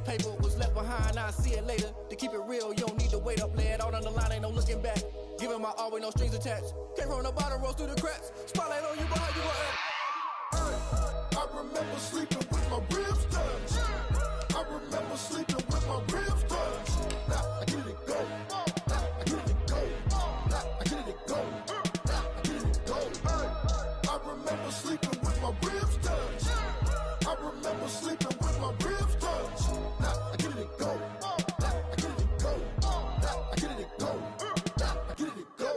paper was left behind, I'll see it later. To keep it real, you don't need to wait up, lay it out on the line, ain't no looking back. Giving my all with no strings attached. Came from the bottom, rose through the cracks. Spotlight on you, but how you gon' act? I remember sleeping with my ribs touched. I remember sleeping with my ribs touched. Now I get it go. Now I get it go. Now I get it go. Now I get it go. I remember sleeping with my ribs touched. I remember sleeping with my ribs touched. Now I get it go. Now I get it go. Now I get it go. Now I get it go.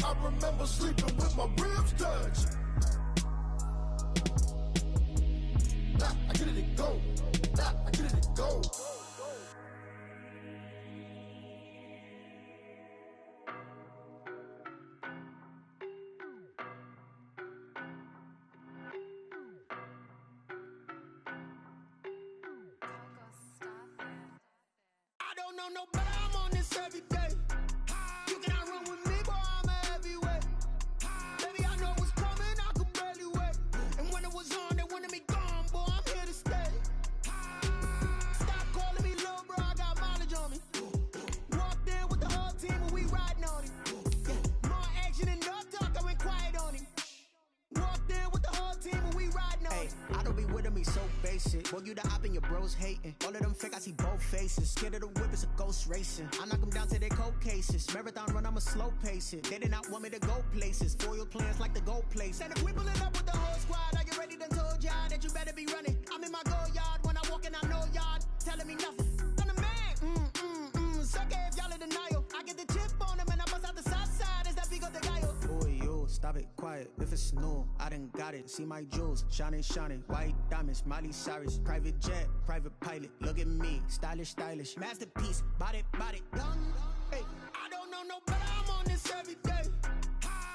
I remember sleeping with my ribs touched. Now I get it go. Now I get it go. I don't know no better, I'm on this every day. You cannot run with me, boy, I'm a heavyweight. Baby, I know what's coming, I could barely wait. And when it was on, they wanted me gone, boy, I'm here to stay. Stop calling me little bro, I got mileage on me. Walked in with the whole team and we riding on him. More action and no talk, I went quiet on him. Walked in with the whole team and we riding on him. I don't be with him, he's so basic. Boy, you the op and your bros hating. All of them fake, I see both faces. Scared of the whip, it's a ghost racing. I knock them down to their cold cases. Marathon run, I'ma slow pace it. They did not want me to go places. Foil plans like the gold place. And if we pulling up with the whole squad, are you ready? Done told y'all that you better be running. I'm in my go yard, when I walk in, I know y'all telling me nothing. I'm the man, suck it if y'all in denial. I get the chip on him and I bust out the south side, is that Vigo de Gallo? Boy, you, stop it, quiet. If it's new, I done got it. See my jewels, shining, shining. White diamonds, Miley Cyrus. Private jet, private pilot. Look at me, stylish, stylish. Masterpiece, body, young. Hey, I don't know no better, I'm on this every day.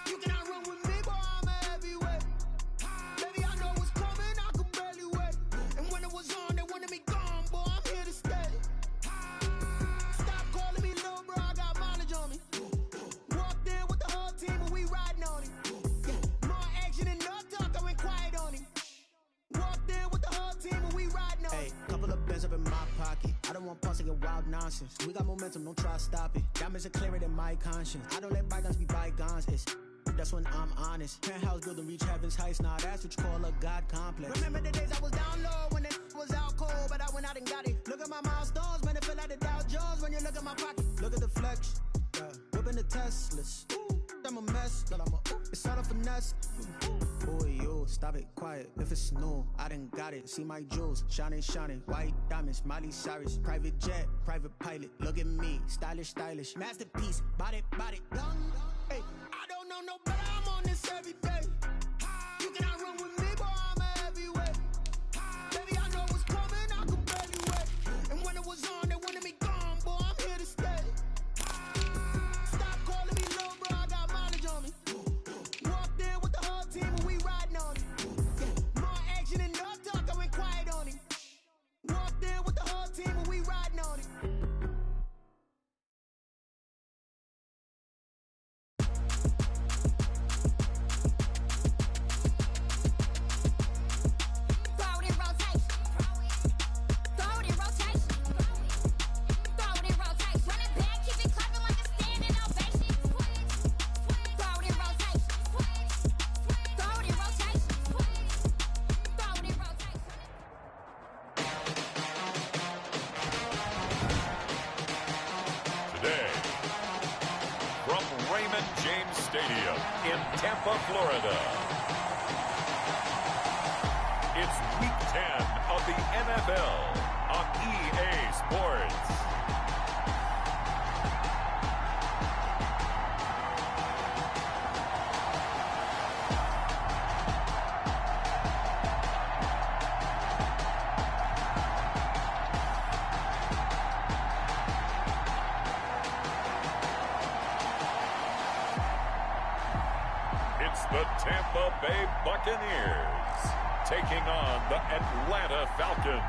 You cannot run with me, boy, I'm a heavyweight. Baby, I know what's coming, I could barely wait. And when it was on, they wanted me gone, boy, I'm here to stay. Stop calling me little bro, I got mileage on me. Walked in with the whole team and we riding on him. More action and no talk, I went quiet on him. Walked in with the whole team and we riding on him. hey, couple of bands up in my pocket. I don't want pulse and wild nonsense. We got momentum, don't try to stop it. Diamonds are clearer than my conscience. I don't let bygones be bygones. It's that's when I'm honest. Penthouse building, reach heaven's heights. Nah, that's what you call a God complex. Remember the days I was down low when it was out cold, but I went out and got it. Look at my milestones, man, it feel like the Dow Jones when you look at my pocket. Look at the flex, yeah. Whipping the Teslas. Ooh, I'm a mess, but it's all a finesse. Boy, you, stop it, quiet. If it's new, I done got it. See my jewels, shining, shining. White diamonds, Miley Cyrus. Private jet, private pilot. Look at me, stylish, stylish. Masterpiece, body, young. Hey, I don't know no better, I'm on this every day. You cannot run with me, boy, I'm a heavyweight. Baby, I know what's coming, I could barely wait. And when it was on, they wanted me gone, boy, I'm here to stay. Stop calling me little bro, I got mileage on me. Walked in with the whole team and we riding on him. More action and no talk, I went quiet on him. Walked in with the whole team and we riding on him. Stadium in Tampa, Florida. It's Week 10 of the NFL on EA Sports. The Tampa Bay Buccaneers taking on the Atlanta Falcons.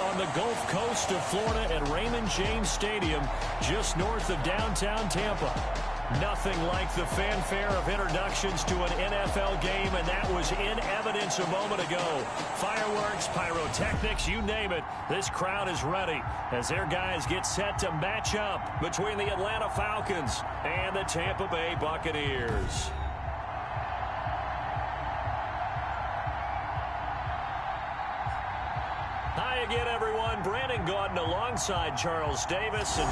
On the Gulf Coast of Florida at Raymond James Stadium, just north of downtown Tampa. Nothing like the fanfare of introductions to an NFL game, and that was in evidence a moment ago. Fireworks, pyrotechnics, you name it. This crowd is ready as their guys get set to match up between the Atlanta Falcons and the Tampa Bay Buccaneers. Hi again, everyone. Brandon Gaudin alongside Charles Davis. And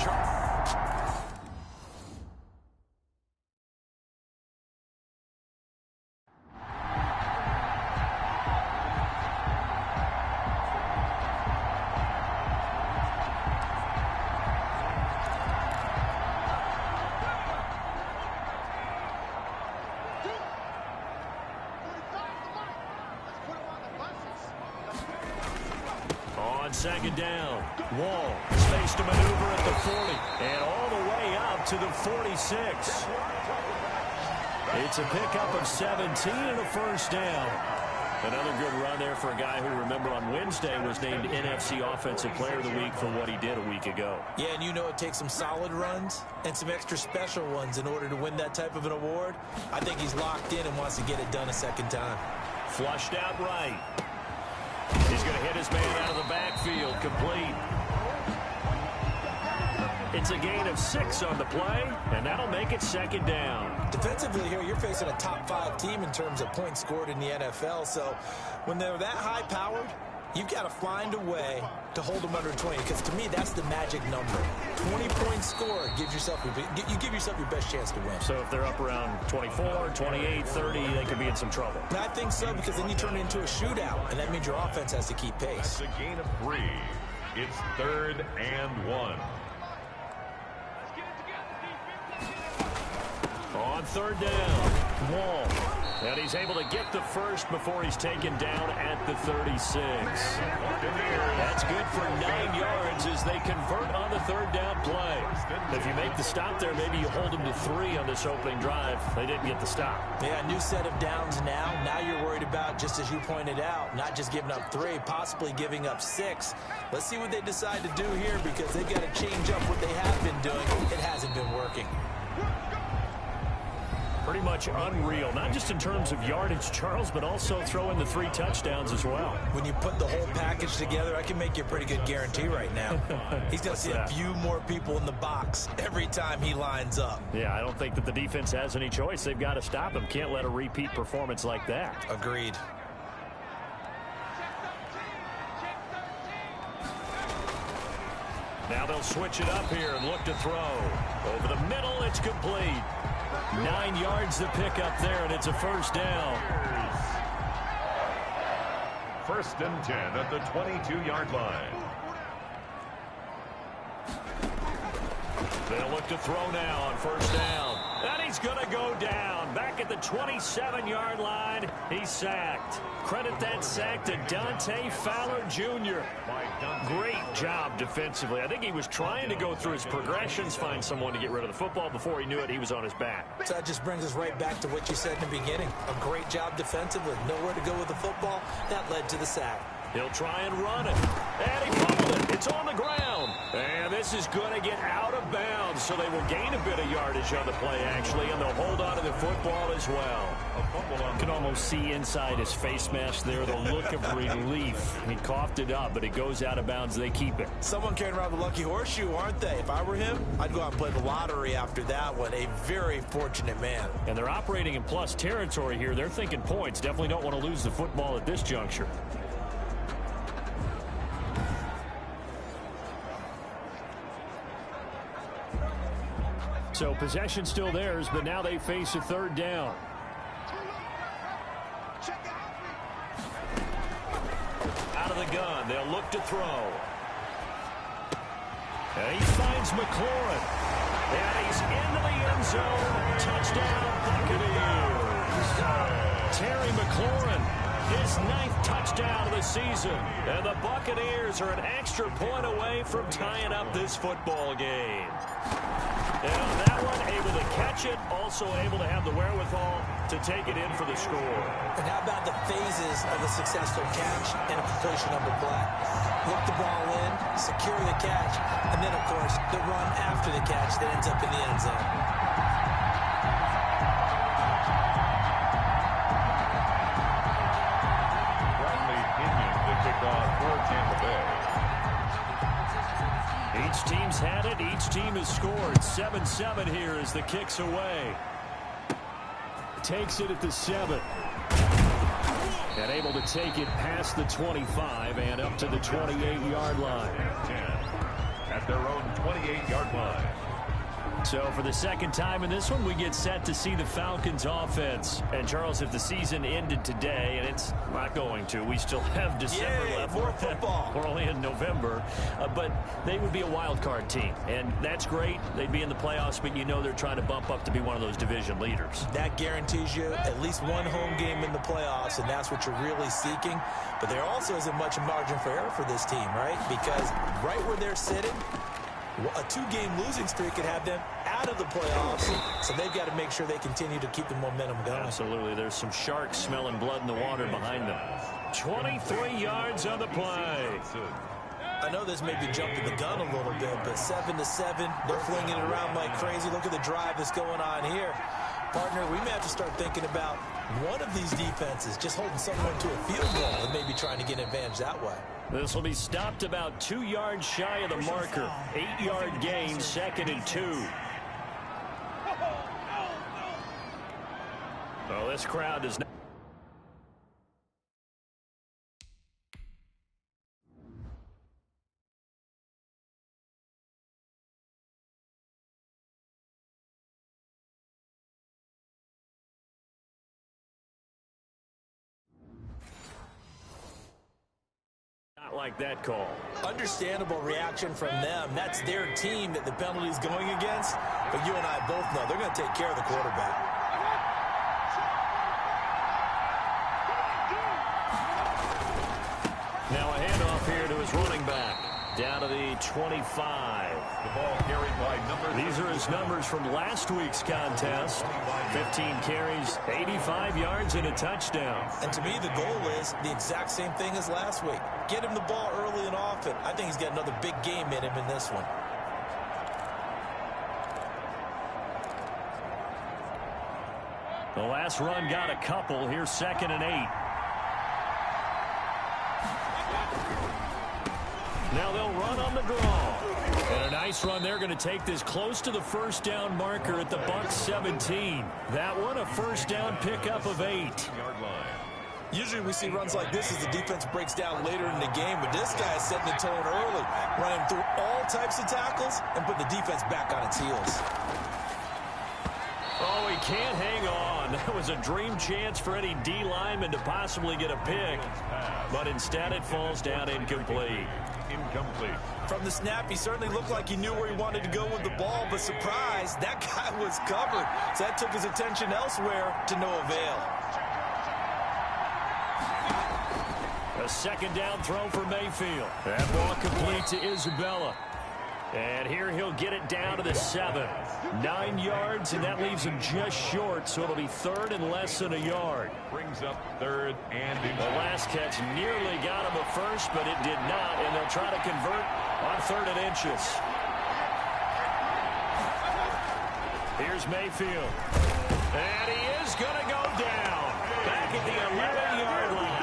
second down. Wall spaced a maneuver at the 40 and all the way up to the 46. It's a pickup of 17 and a first down. Another good run there for a guy who, remember, on Wednesday was named NFC Offensive Player of the Week for what he did a week ago. Yeah, and you know it takes some solid runs and some extra special ones in order to win that type of an award. I think he's locked in and wants to get it done a second time. Flushed out right. He's going to hit his man out of the backfield, complete. It's a gain of 6 on the play, and that'll make it second down. Defensively here, you're facing a top-5 team in terms of points scored in the NFL, so when they're that high-powered, you've got to find a way to hold them under 20, because to me, that's the magic number. 20-point score gives yourself you give yourself your best chance to win. So if they're up around 24, 28, 30, they could be in some trouble. And I think so, because then you turn it into a shootout, and that means your offense has to keep pace. That's a gain of 3. It's 3rd and 1. On third down, Wall. And he's able to get the first before he's taken down at the 36. That's good for 9 yards as they convert on the third down play. If you make the stop there, maybe you hold them to 3 on this opening drive. They didn't get the stop. Yeah, new set of downs now. Now you're worried about, just as you pointed out, not just giving up 3, possibly giving up 6. Let's see what they decide to do here, because they've got to change up what they have been doing. It hasn't been working. Pretty much unreal, not just in terms of yardage, Charles, but also throw in the 3 touchdowns as well. When you put the whole package together, I can make you a pretty good guarantee right now. He's going to see a few more people in the box every time he lines up. Yeah, I don't think that the defense has any choice. They've got to stop him. Can't let a repeat performance like that. Agreed. Now they'll switch it up here and look to throw. Over the middle, it's complete. 9 yards to pick up there, and it's a first down. 1st and 10 at the 22-yard line. They'll look to throw now on first down. And he's going to go down. Back at the 27-yard line, he's sacked. Credit that sack to Dante Fowler Jr. Great job defensively. I think he was trying to go through his progressions, find someone to get rid of the football. Before he knew it, he was on his back. So that just brings us right back to what you said in the beginning. A great job defensively. Nowhere to go with the football. That led to the sack. He'll try and run it. And he fumbled it. It's on the ground. And this is going to get out of bounds, so they will gain a bit of yardage on the play, actually, and they'll hold on to the football as well. You can almost see inside his face mask there the look of relief. He coughed it up, but it goes out of bounds. They keep it. Someone carrying around the lucky horseshoe, aren't they? If I were him, I'd go out and play the lottery after that one. A very fortunate man. And they're operating in plus territory here. They're thinking points. Definitely don't want to lose the football at this juncture. So possession still theirs, but now they face a third down. Out of the gun, they'll look to throw. And he finds McLaurin. And he's into the end zone. Touchdown, Buccaneers. Terry McLaurin, his 9th touchdown of the season. And the Buccaneers are an extra point away from tying up this football game. And on that one, able to catch it, also able to have the wherewithal to take it in for the score. And how about the phases of a successful catch and a completion of the play? Look the ball in, secure the catch, and then, of course, the run after the catch that ends up in the end zone. had it. Each team has scored. 7-7 here as the kick's away. Takes it at the 7. And able to take it past the 25 and up to the 28-yard line. 10 at their own 28-yard line. So for the second time in this one, we get set to see the Falcons offense. And Charles, if the season ended today, and it's not going to, we still have December left. More football. We're only in November. But they would be a wild card team. And that's great. They'd be in the playoffs, but you know they're trying to bump up to be one of those division leaders. That guarantees you at least one home game in the playoffs, and that's what you're really seeking. But there also isn't much margin for error for this team, right? Because right where they're sitting, a 2-game losing streak could have them out of the playoffs, so they've got to make sure they continue to keep the momentum going. Absolutely. There's some sharks smelling blood in the water behind them. 23 yards on the play. I know this may be jumping the gun a little bit, but 7-7, they're flinging it around like crazy. Look at the drive that's going on here. Partner, we may have to start thinking about one of these defenses just holding someone to a field goal and maybe trying to get an advantage that way. This will be stopped about 2 yards shy of the marker. 8-yard gain, 2nd and 2. Well, this crowd is not. Like that call. Understandable reaction from them. That's their team that the penalty's going against. But you and I both know they're going to take care of the quarterback. Now a handoff here to his running back. Down to the 25. The ball carried by number. These are his numbers from last week's contest. 15 carries, 85 yards, and a touchdown. And to me, the goal is the exact same thing as last week. Get him the ball early and often. I think he's got another big game in him in this one. The last run got a couple. Here's 2nd and 8. Now they'll run on the draw. And a nice run. They're going to take this close to the first down marker at the Bucs 17. That one a first down pickup of 8. Usually we see runs like this as the defense breaks down later in the game, but this guy is setting the tone early, running through all types of tackles and put the defense back on its heels. Oh, he can't hang on. That was a dream chance for any D lineman to possibly get a pick, but instead it falls down incomplete. From the snap, he certainly looked like he knew where he wanted to go with the ball, but surprise, that guy was covered. So that took his attention elsewhere to no avail. A 2nd down throw for Mayfield. That ball complete to Isabella. And here he'll get it down to the 7. 9 yards, and that leaves him just short, so it'll be 3rd and less than a yard. Brings up 3rd and the last catch nearly got him a first, but it did not, and they'll try to convert on 3rd and inches. Here's Mayfield. And he is going to go down. Back at the 11-yard line.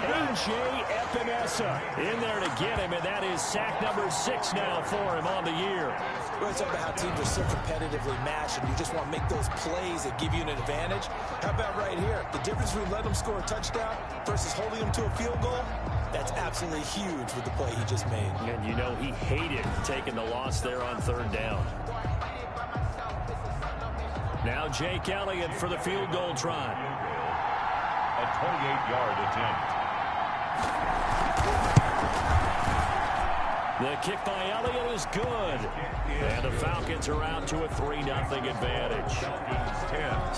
A.J. Epinesa in there to get him, and that is sack number 6 now for him on the year. We're talking about how teams are so competitively matched, and you just want to make those plays that give you an advantage. How about right here? The difference between letting them score a touchdown versus holding them to a field goal, that's absolutely huge with the play he just made. And you know he hated taking the loss there on 3rd down. Now Jake Elliott for the field goal try. A 28-yard attempt. The kick by Elliott is good. And the Falcons are out to a 3-0 advantage.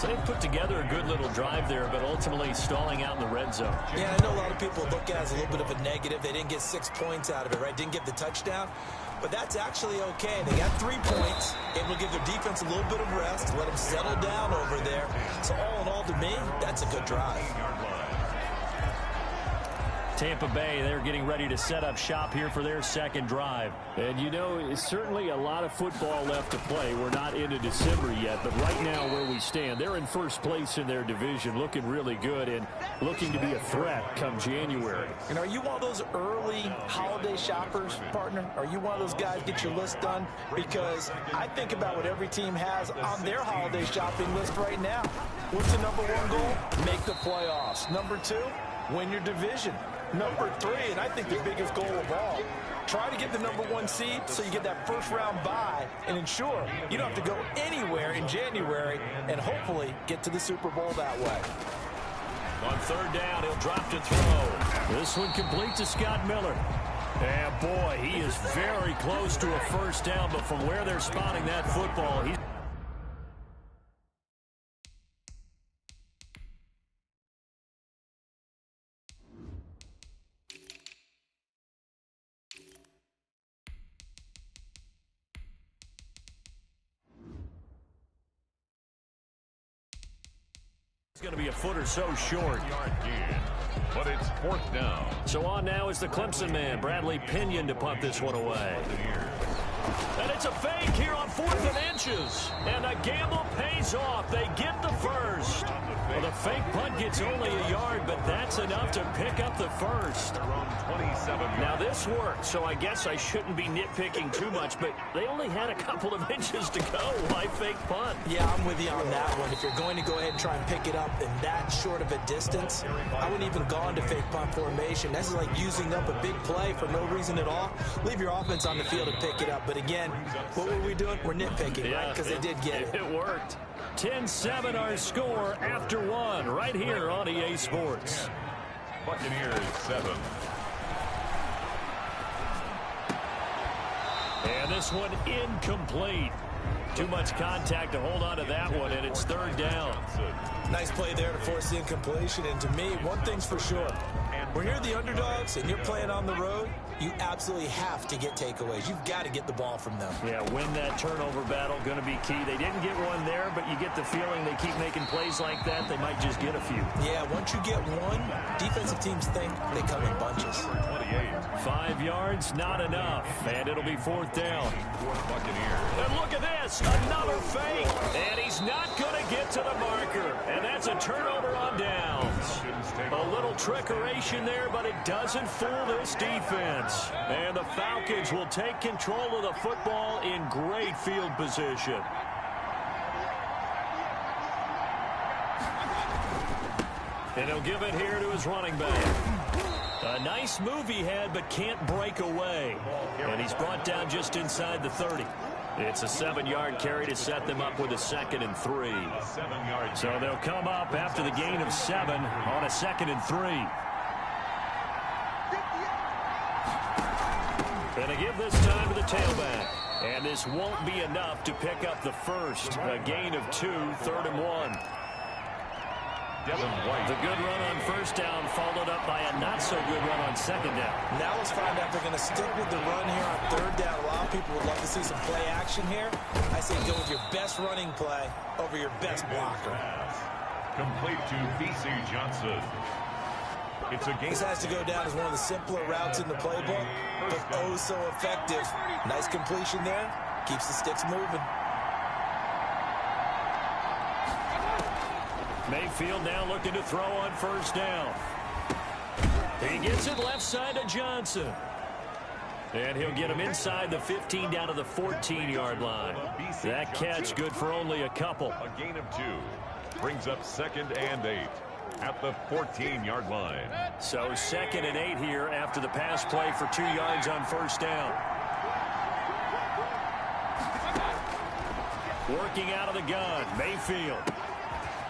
So they've put together a good little drive there, but ultimately stalling out in the red zone. Yeah, I know a lot of people look at it as a little bit of a negative. They didn't get 6 points out of it, right? Didn't get the touchdown. But that's actually okay. They got 3 points, able to give their defense a little bit of rest, let them settle down over there. So all in all, to me, that's a good drive. Tampa Bay, they're getting ready to set up shop here for their second drive. And, you know, it's certainly a lot of football left to play. We're not into December yet, but right now where we stand, they're in first place in their division, looking really good and looking to be a threat come January. And are you one of those early holiday shoppers, partner? Are you one of those guys get your list done? Because I think about what every team has on their holiday shopping list right now. What's the number one goal? Make the playoffs. Number two, win your division. Number three, and I think the biggest goal of all, try to get the number one seed so you get that first round bye and ensure you don't have to go anywhere in January and hopefully get to the Super Bowl that way. On third down, he'll drop to throw. This one complete to Scott Miller. And boy, he is very close to a first down, but from where they're spotting that football, he's going to be a foot or so short. But it's fourth down. So on now is the Clemson man, Bradley Pinion, to punt this one away. And it's a fake here on 4th and inches. And the gamble pays off. They get the first. Well, the fake punt gets only a yard, but that's enough to pick up the first. Now this worked, so I guess I shouldn't be nitpicking too much, but they only had a couple of inches to go. Why fake punt? Yeah, I'm with you on that one. If you're going to go ahead and try and pick it up in that short of a distance, I wouldn't even gone to fake punt formation. This is like using up a big play for no reason at all. Leave your offense on the field and pick it up. But again, what were we doing? We're nitpicking, right? Because they did get it. It worked. 10-7 our score after one right here on EA Sports. Buccaneers 7. And this one incomplete. Too much contact to hold on to that one, and it's third down. Nice play there to force the incompletion. And to me, one thing's for sure. When you're the underdogs and you're playing on the road, you absolutely have to get takeaways. You've got to get the ball from them. Yeah, win that turnover battle, going to be key. They didn't get one there, but you get the feeling they keep making plays like that, they might just get a few. Yeah, once you get one, defensive teams think they come in bunches. 5 yards, not enough, and it'll be fourth down. And look at this, another fake, and he's not going to get to the marker, and that's a turnover on downs. A little trickeration there, but it doesn't fool this defense. And the Falcons will take control of the football in great field position. And he'll give it here to his running back. A nice move he had, but can't break away. And he's brought down just inside the 30. It's a 7-yard carry to set them up with a 2nd and 3. So they'll come up after the gain of 7 on a 2nd and 3. And they give this time to the tailback. And this won't be enough to pick up the first. A gain of 2, 3rd and 1. The good run on first down followed up by a not-so-good run on second down. Now let's find out if they're going to stick with the run here on third down. A lot of people would love to see some play action here. I say go with your best running play over your best blocker. Complete to V.C. Johnson. It's a game. This has to go down as one of the simpler routes in the playbook, but oh so effective. Nice completion there. Keeps the sticks moving. Mayfield now looking to throw on first down. He gets it left side to Johnson. And he'll get him inside the 15 down to the 14-yard line. That catch good for only a couple. A gain of 2. Brings up 2nd and 8 at the 14-yard line. So 2nd and 8 here after the pass play for 2 yards on first down. Working out of the gun, Mayfield.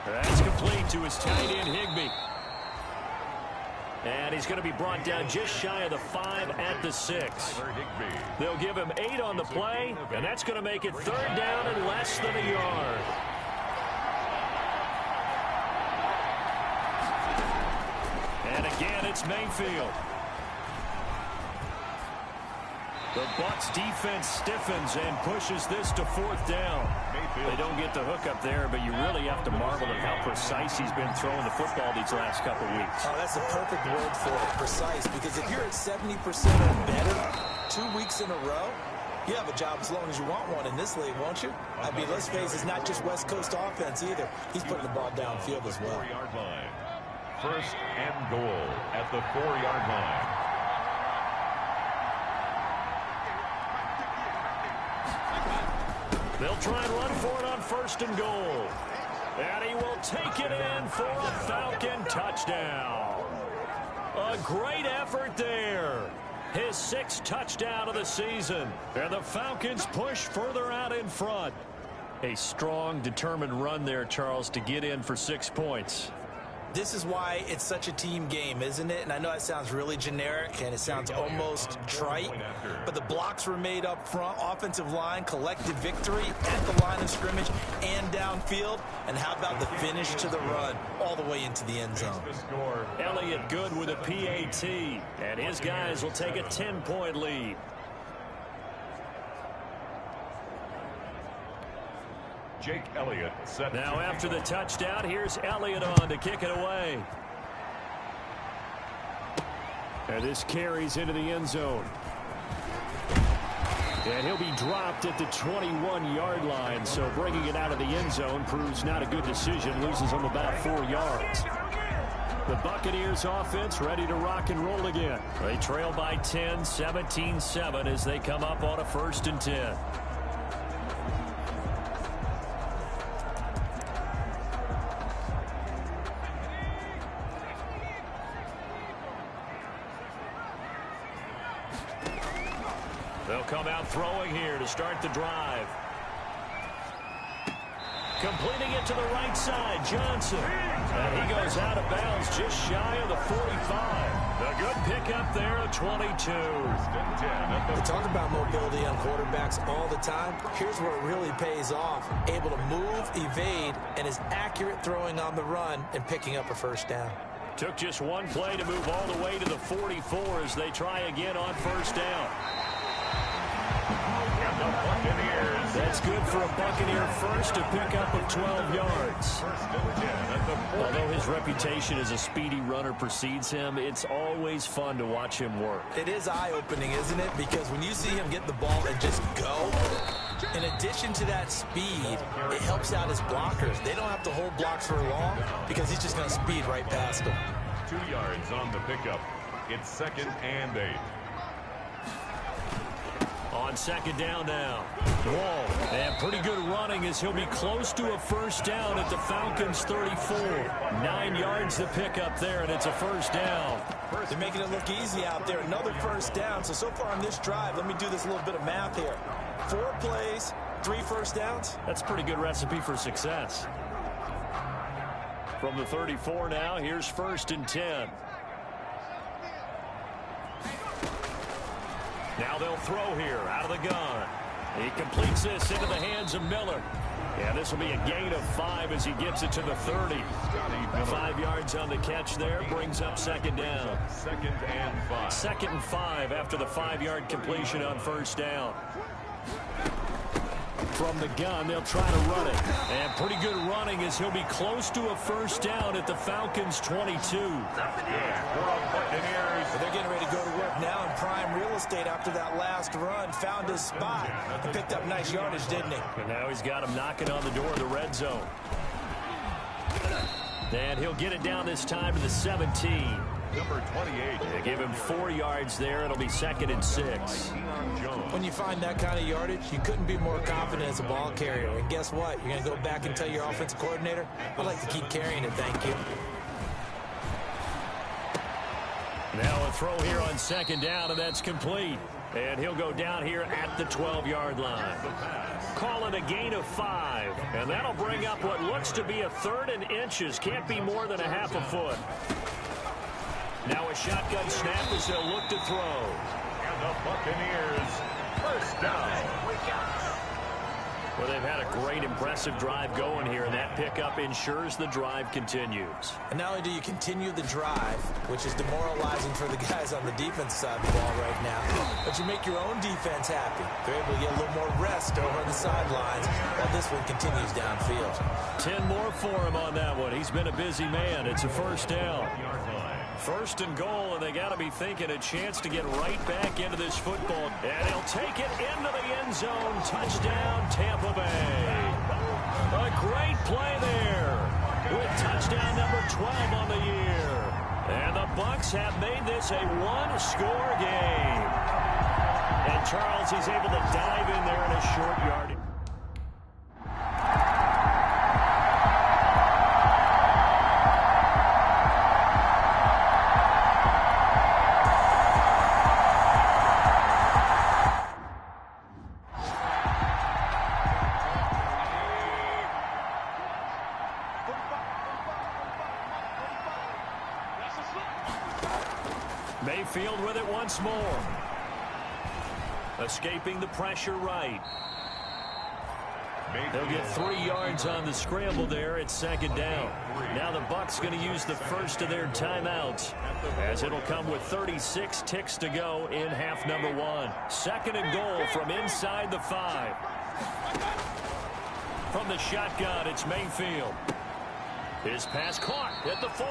That's complete to his tight end, Higbee. And he's going to be brought down just shy of the 5 at the 6. They'll give him 8 on the play, and that's going to make it third down and less than a yard. And again, it's Mayfield. The Bucs defense stiffens and pushes this to 4th down. They don't get the hook up there, but you really have to marvel at how precise he's been throwing the football these last couple weeks. Oh, that's a perfect word for it, precise, because if you're at 70% or better 2 weeks in a row, you have a job as long as you want one in this league, won't you? I mean, let's face it, it's not just West Coast offense either. He's putting the ball downfield as well. 4-yard line. 1st and goal at the 4-yard line. They'll try and run for it on 1st and goal. And he will take it in for a Falcon touchdown. A great effort there. His 6th touchdown of the season. And the Falcons push further out in front. A strong, determined run there, Charles, to get in for 6 points. This is why it's such a team game, isn't it? And I know that sounds really generic and it sounds almost trite, but the blocks were made up front, offensive line, collective victory at the line of scrimmage and downfield. And how about the finish to the run all the way into the end zone? Elliott good with a PAT, and his guys will take a 10-point lead. Jake Elliott set. Now after the touchdown, here's Elliott on to kick it away. And this carries into the end zone. And he'll be dropped at the 21-yard line, so bringing it out of the end zone proves not a good decision. Loses him about 4 yards. The Buccaneers offense ready to rock and roll again. They trail by 10, 17-7 as they come up on a 1st and 10. They'll come out throwing here to start the drive. Completing it to the right side, Johnson. And he goes out of bounds just shy of the 45. A good pickup there, a 22. We talk about mobility on quarterbacks all the time. Here's where it really pays off. Able to move, evade, and is accurate throwing on the run and picking up a 1st down. Took just one play to move all the way to the 44 as they try again on 1st down. That's good for a Buccaneer first, to pick up of 12 yards. Although his reputation as a speedy runner precedes him, it's always fun to watch him work. It is eye-opening, isn't it? Because when you see him get the ball and just go, in addition to that speed, it helps out his blockers. They don't have to hold blocks for long because he's just going to speed right past them. 2 yards on the pickup. It's 2nd and 8. On 2nd down now. Wall. And pretty good running as he'll be close to a 1st down at the Falcons' 34. 9 yards to pick up there, and it's a 1st down. They're making it look easy out there. Another 1st down. So far on this drive, let me do this little bit of math here. 4 plays, 3 1st downs. That's a pretty good recipe for success. From the 34 now, here's 1st and 10. Now they'll throw here out of the gun. He completes this into the hands of Miller. Yeah, this will be a gain of 5 as he gets it to the 30. 5 yards on the catch there, brings up 2nd down. 2nd and 5. 2nd and 5 after the 5-yard completion on 1st down. From the gun, they'll try to run it. And pretty good running as he'll be close to a 1st down at the Falcons' 22. They're getting ready to go to work now in prime real estate after that last run. Found his spot and picked up nice yardage, didn't he? And now he's got him knocking on the door of the red zone. And he'll get it down this time to the 17. Number 28. They give him 4 yards there. It'll be 2nd and 6. When you find that kind of yardage, you couldn't be more confident as a ball carrier. And guess what? You're going to go back and tell your offensive coordinator, I'd like to keep carrying it, thank you. Now a throw here on 2nd down, and that's complete. And he'll go down here at the 12-yard line. Call it a gain of 5. And that'll bring up what looks to be a 3rd and inches. Can't be more than a half a foot. Now a shotgun snap as they'll look to throw. And the Buccaneers, 1st down. Well, they've had a great, impressive drive going here, and that pickup ensures the drive continues. And not only do you continue the drive, which is demoralizing for the guys on the defense side of the ball right now, but you make your own defense happy. They're able to get a little more rest over on the sidelines while this one continues downfield. 10 more for him on that one. He's been a busy man. It's a first down. First and goal, and they got to be thinking a chance to get right back into this football. And he'll take it into the end zone. Touchdown, Tampa Bay. A great play there with touchdown number 12 on the year. And the Bucs have made this a one-score game. And Charles, he's able to dive in there in a short yardage. Mayfield with it once more. Escaping the pressure right. They'll get 3 yards on the scramble there. It's second down. Now the Bucs going to use the first of their timeouts, as it'll come with 36 ticks to go in half number 1. Second and goal from inside the 5. From the shotgun, it's Mayfield. His pass caught at the 4.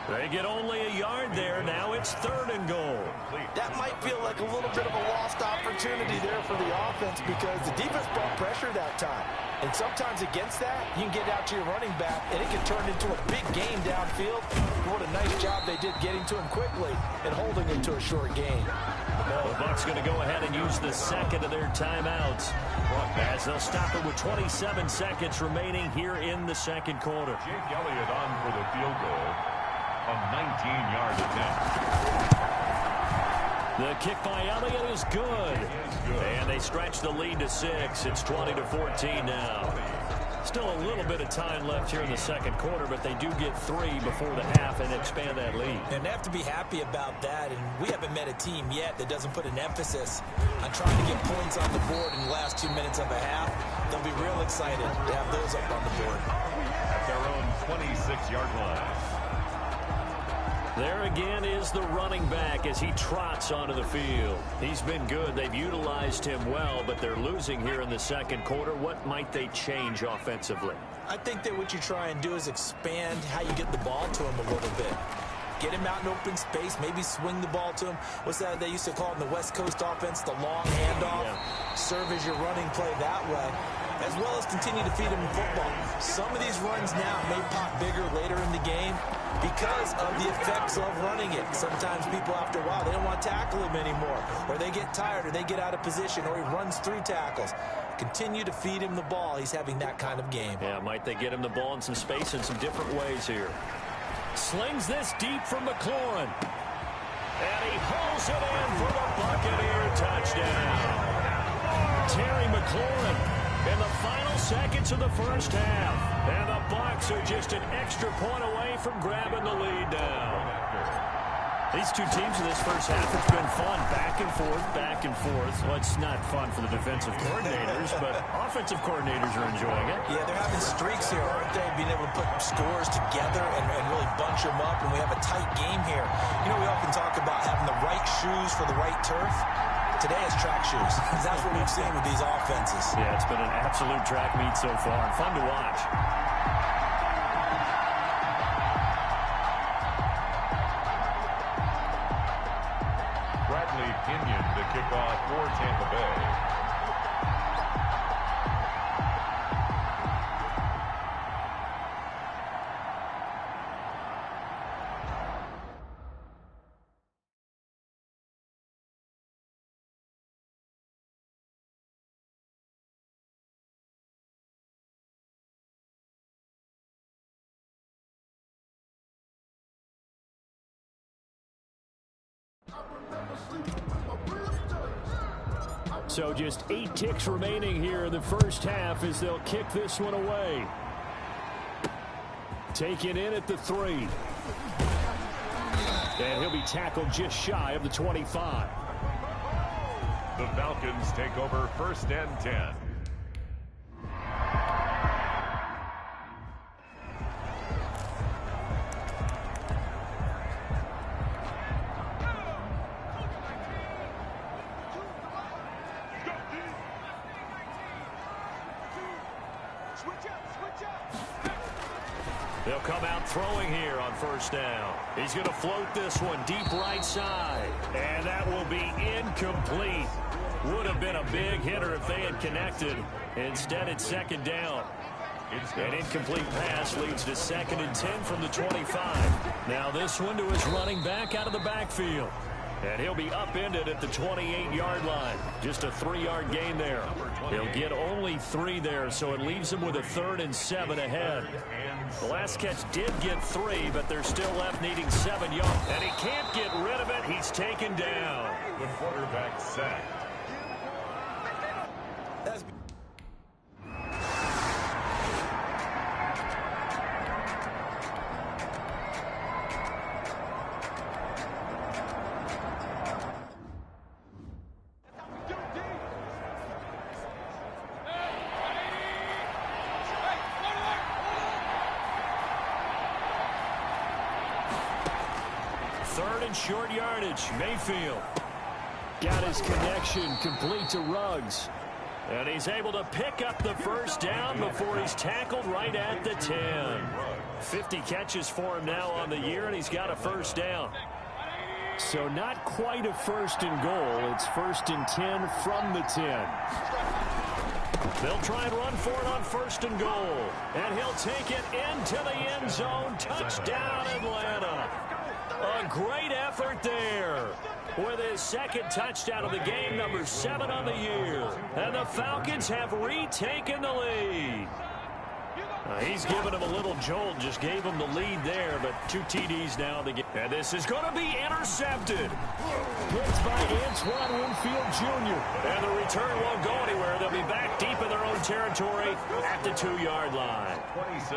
They get only a yard there. Now it's third and goal. That might feel like a little bit of a lost opportunity there for the offense because the defense brought pressure that time. And sometimes against that, you can get out to your running back, and it can turn into a big game downfield. What a nice job they did getting to him quickly and holding him to a short gain. The Bucs going to go ahead and use the second of their timeouts as they'll stop it with 27 seconds remaining here in the second quarter. Jake Elliott on for the field goal. A 19-yard attempt. The kick by Elliott is good. And they stretch the lead to 6. It's 20-14 now. Still a little bit of time left here in the second quarter, but they do get 3 before the half and expand that lead. And they have to be happy about that. And we haven't met a team yet that doesn't put an emphasis on trying to get points on the board in the last 2 minutes of a half. They'll be real excited to have those up on the board. At their own 26-yard line. There again is the running back as he trots onto the field. He's been good. They've utilized him well, but they're losing here in the second quarter. What might they change offensively? I think that what you try and do is expand how you get the ball to him a little bit. Get him out in open space, maybe swing the ball to him. What's that they used to call in the West Coast offense, the long handoff? Yeah. Serve as your running play that way, as well as continue to feed him in football. Some of these runs now may pop bigger later in the game because of the effects of running it. Sometimes people, after a while, they don't want to tackle him anymore, or they get tired, or they get out of position, or he runs through tackles. Continue to feed him the ball. He's having that kind of game. Yeah, might they get him the ball in some space in some different ways here. Slings this deep from McLaurin. And he hauls it in for the Buccaneer touchdown. Terry McLaurin in the final seconds of the first half. And the Bucs are just an extra point away from grabbing the lead now. These two teams in this first half, it's been fun. Back and forth, back and forth. Well, it's not fun for the defensive coordinators, but offensive coordinators are enjoying it. Yeah, they're having streaks here, aren't they? Being able to put scores together and really bunch them up, and we have a tight game here. You know, we often talk about having the right shoes for the right turf. Today it's track shoes. That's what we've seen with these offenses. Yeah, it's been an absolute track meet so far, and fun to watch. Pinion to kick off for Tampa Bay. So just 8 ticks remaining here in the first half as they'll kick this one away. Take it in at the 3. And he'll be tackled just shy of the 25. The Falcons take over first and 10. They'll come out throwing here on first down. He's going to float this one deep right side. And that will be incomplete. Would have been a big hitter if they had connected. Instead, it's second down. An incomplete pass leads to 2nd and 10 from the 25. Now this one to his running back out of the backfield. And he'll be upended at the 28-yard line. Just a 3-yard gain there. He'll get only 3 there, so it leaves him with a 3rd and 7 ahead. The last catch did get 3, but they're still left needing 7 yards. And he can't get rid of it. He's taken down. The quarterback sacked. Short yardage. Mayfield got his connection complete to Ruggs. And he's able to pick up the first down before he's tackled right at the 10. 50 catches for him now on the year, and he's got a first down. So not quite a 1st and goal. It's 1st and 10 from the 10. They'll try and run for it on 1st and goal. And he'll take it into the end zone. Touchdown, Atlanta. A great effort there with his 2nd touchdown of the game, number 7 on the year. And the Falcons have retaken the lead. He's given him a little jolt, just gave him the lead there, but 2 TDs now in the game. And this is going to be intercepted. Hits by Antoine Winfield Jr. And the return won't go anywhere. They'll be back deep in their own territory at the 2-yard line.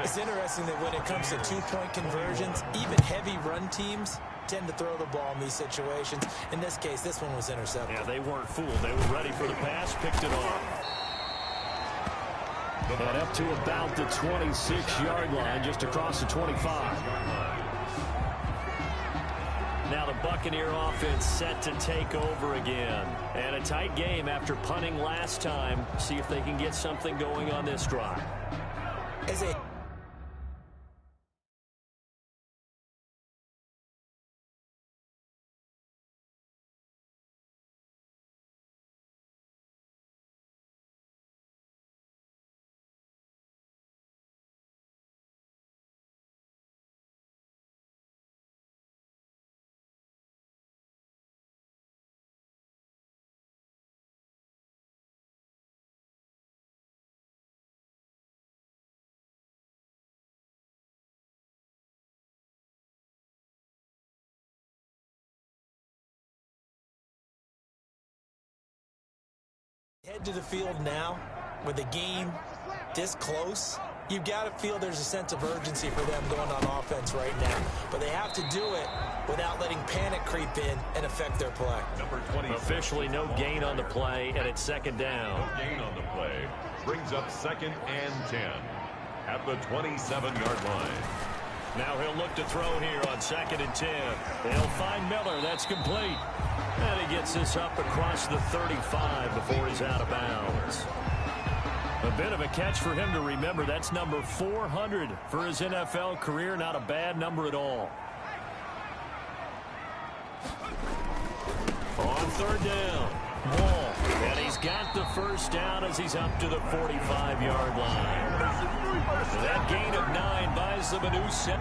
It's interesting that when it comes to 2-point conversions, even heavy run teams tend to throw the ball in these situations. In this case, this one was intercepted. Yeah, they weren't fooled. They were ready for the pass, picked it off. And up to about the 26-yard line, just across the 25. Now the Buccaneer offense set to take over again. And a tight game after punting last time. See if they can get something going on this drive. As a head to the field now with the game this close, you've got to feel there's a sense of urgency for them going on offense right now. But they have to do it without letting panic creep in and affect their play. Number 20. Officially no gain on the play, and it's 2nd down. No gain on the play. Brings up 2nd and 10 at the 27-yard line. Now he'll look to throw here on 2nd and 10. They'll find Miller. That's complete. And he gets this up across the 35 before he's out of bounds. A bit of a catch for him to remember. That's number 400 for his NFL career. Not a bad number at all. On 3rd down, Ball. And he's got the first down as he's up to the 45-yard line. That gain of 9 buys them a new set.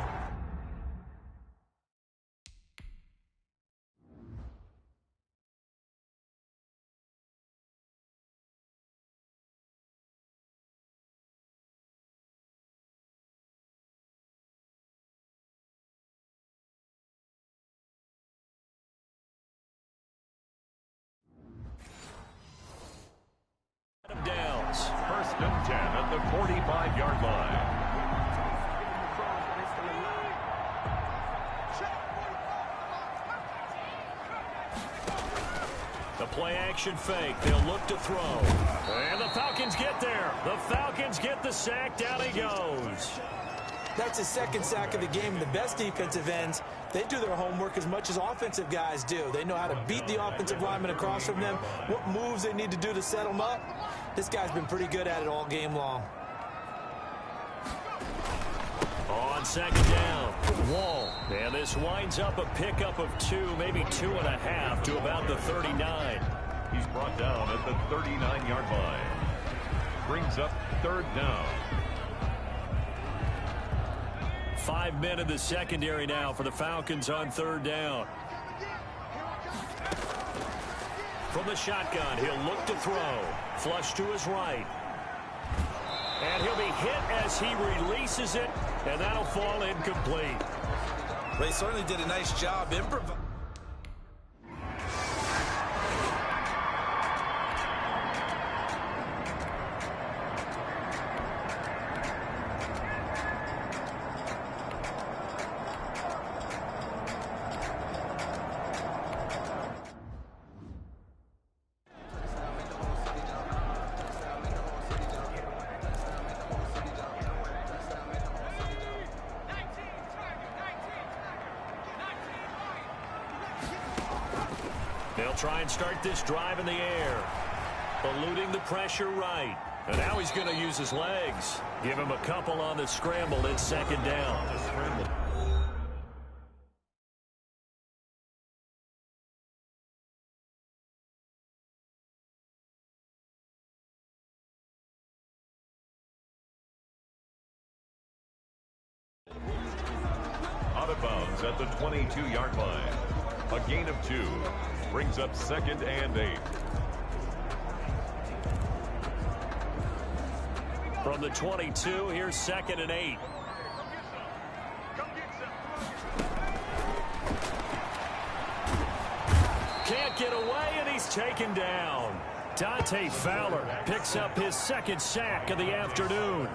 Downs. 1st and 10 at the 45-yard line. The play action fake. They'll look to throw. And the Falcons get there. The Falcons get the sack. Down he goes. That's his 2nd sack of the game. The best defensive ends, they do their homework as much as offensive guys do. They know how to beat the offensive lineman across from them, what moves they need to do to set them up. This guy's been pretty good at it all game long. On second down. Wall. And this winds up a pickup of 2, maybe 2.5 to about the 39. He's brought down at the 39-yard line. Brings up third down. 5 men in the secondary now for the Falcons on third down. From the shotgun, he'll look to throw. Flush to his right. And he'll be hit as he releases it, and that'll fall incomplete. They certainly did a nice job improvising. They'll try and start this drive in the air. Eluding the pressure right. And now he's going to use his legs. Give him a couple on the scramble. It's second down. Out of bounds at the 22-yard line. A gain of 2. Brings up second and 8. From the 22, here's second and 8. Can't get away, and he's taken down. Dante Fowler picks up his second sack of the afternoon.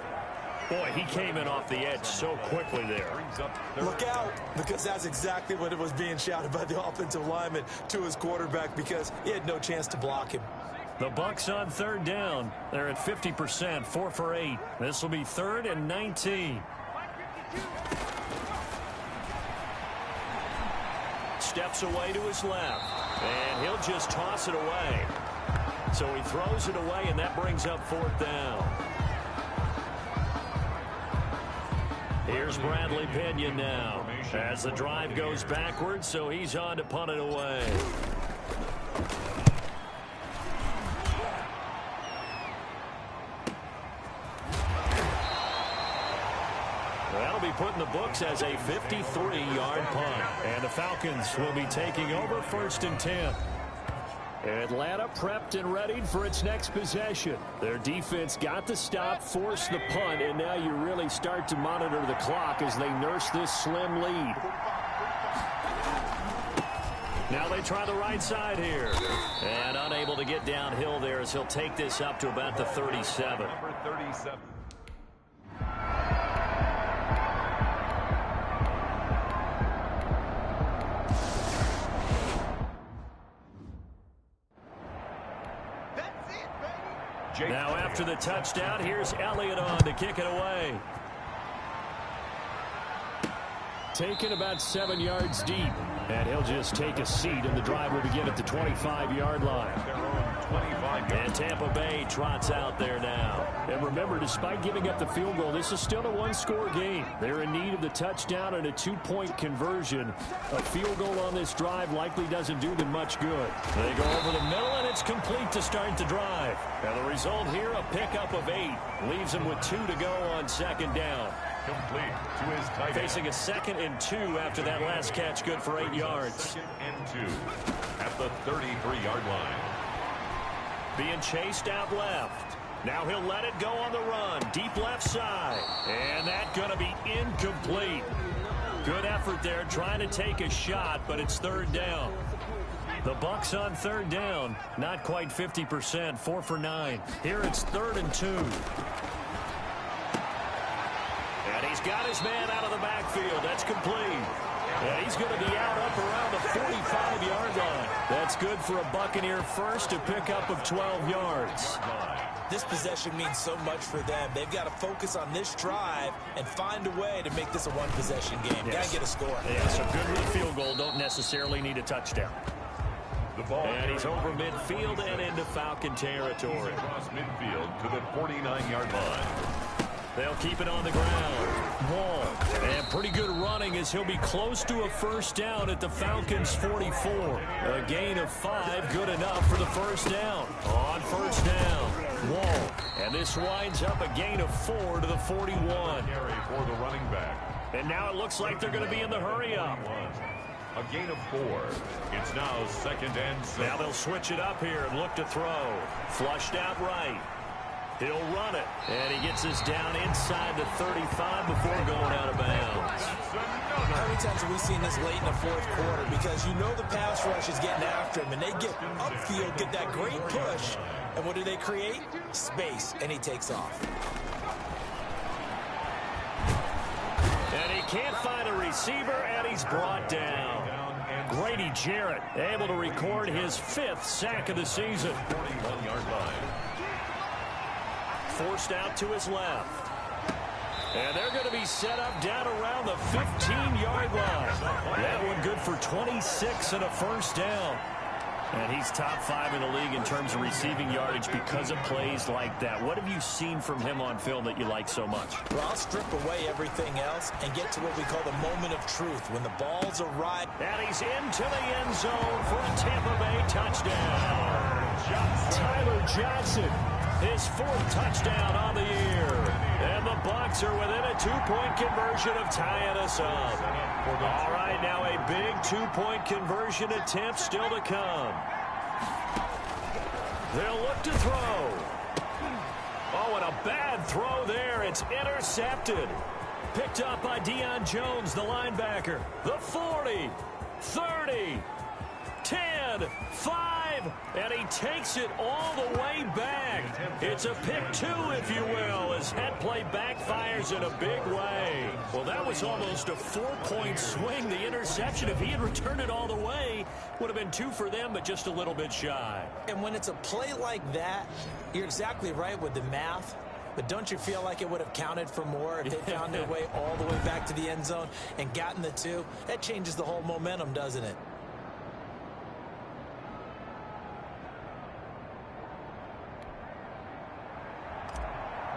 Boy, he came in off the edge so quickly there. Look out, because that's exactly what it was being shouted by the offensive lineman to his quarterback, because he had no chance to block him. The Bucs on third down. They're at 50%, 4 for 8. This will be 3rd and 19. Steps away to his left, and he'll just toss it away. So he throws it away, and that brings up 4th down. Here's Bradley Pinion now as the drive goes backwards, so he's on to punt it away. That'll be put in the books as a 53-yard punt. And the Falcons will be taking over 1st and 10. Atlanta prepped and readied for its next possession. Their defense got the stop, forced the punt, and now you really start to monitor the clock as they nurse this slim lead. Now they try the right side here. And unable to get downhill there as he'll take this up to about the 37. Number 37. Now after the touchdown, here's Elliott on to kick it away. Taken about 7 yards deep. And he'll just take a seat, and the drive will begin at the 25-yard line. And Tampa Bay trots out there now. And remember, despite giving up the field goal, this is still a one-score game. They're in need of the touchdown and a 2-point conversion. A field goal on this drive likely doesn't do them much good. They go over the middle, and it's complete to start the drive. And the result here, a pickup of 8. Leaves them with 2 to go on second down. Complete to his tight end. Facing a 2nd and 2 after that last catch, good for 8 yards. 2nd and 2 at the 33-yard line. Being chased out left. Now he'll let it go on the run. Deep left side. And that's going to be incomplete. Good effort there trying to take a shot, but it's 3rd down. The Bucs on 3rd down. Not quite 50%, 4 for 9. Here it's 3rd and 2. And he's got his man out of the backfield. That's complete. And he's going to be out up around the 45-yard line. That's good for a Buccaneer first, a pickup of 12 yards. This possession means so much for them. They've got to focus on this drive and find a way to make this a one-possession game. Yes. Got to get a score. Yes, a good with a field goal. Don't necessarily need a touchdown. The ball and he's over midfield and into Falcon territory. Across midfield to the 49-yard line. They'll keep it on the ground. Wall. And pretty good running as he'll be close to a first down at the Falcons' 44. A gain of 5, good enough for the first down. On first down, Wall. And this winds up a gain of 4 to the 41. For the running back. And now it looks like they're going to be in the hurry-up. A gain of 4. It's now 2nd and 6. Now they'll switch it up here and look to throw. Flushed out right. He'll run it. And he gets this down inside the 35 before going out of bounds. How many times have we seen this late in the fourth quarter? Because you know the pass rush is getting after him, and they get upfield, get that great push. And what do they create? Space, and he takes off. And he can't find a receiver, and he's brought down. Grady Jarrett able to record his 5th sack of the season. 41-yard line. Forced out to his left. And they're going to be set up down around the 15-yard line. That one good for 26 and a first down. And he's top 5 in the league in terms of receiving yardage because of plays like that. What have you seen from him on film that you like so much? Well, I'll strip away everything else and get to what we call the moment of truth. When the balls arrive. And he's into the end zone for a Tampa Bay touchdown. Tyler Johnson, his 4th touchdown on the year. And the Bucs are within a 2-point conversion of tying us up. All right, now a big 2-point conversion attempt still to come. They'll look to throw. Oh, and a bad throw there. It's intercepted. Picked up by Deion Jones, the linebacker. The 40, 30, 10, 5, and he takes it all the way back. It's a pick 2, if you will, as head play backfires in a big way. Well, that was almost a 4-point swing. The interception, if he had returned it all the way, would have been 2 for them, but just a little bit shy. And when it's a play like that, you're exactly right with the math. But don't you feel like it would have counted for more if they found their way all the way back to the end zone and gotten the 2? That changes the whole momentum, doesn't it?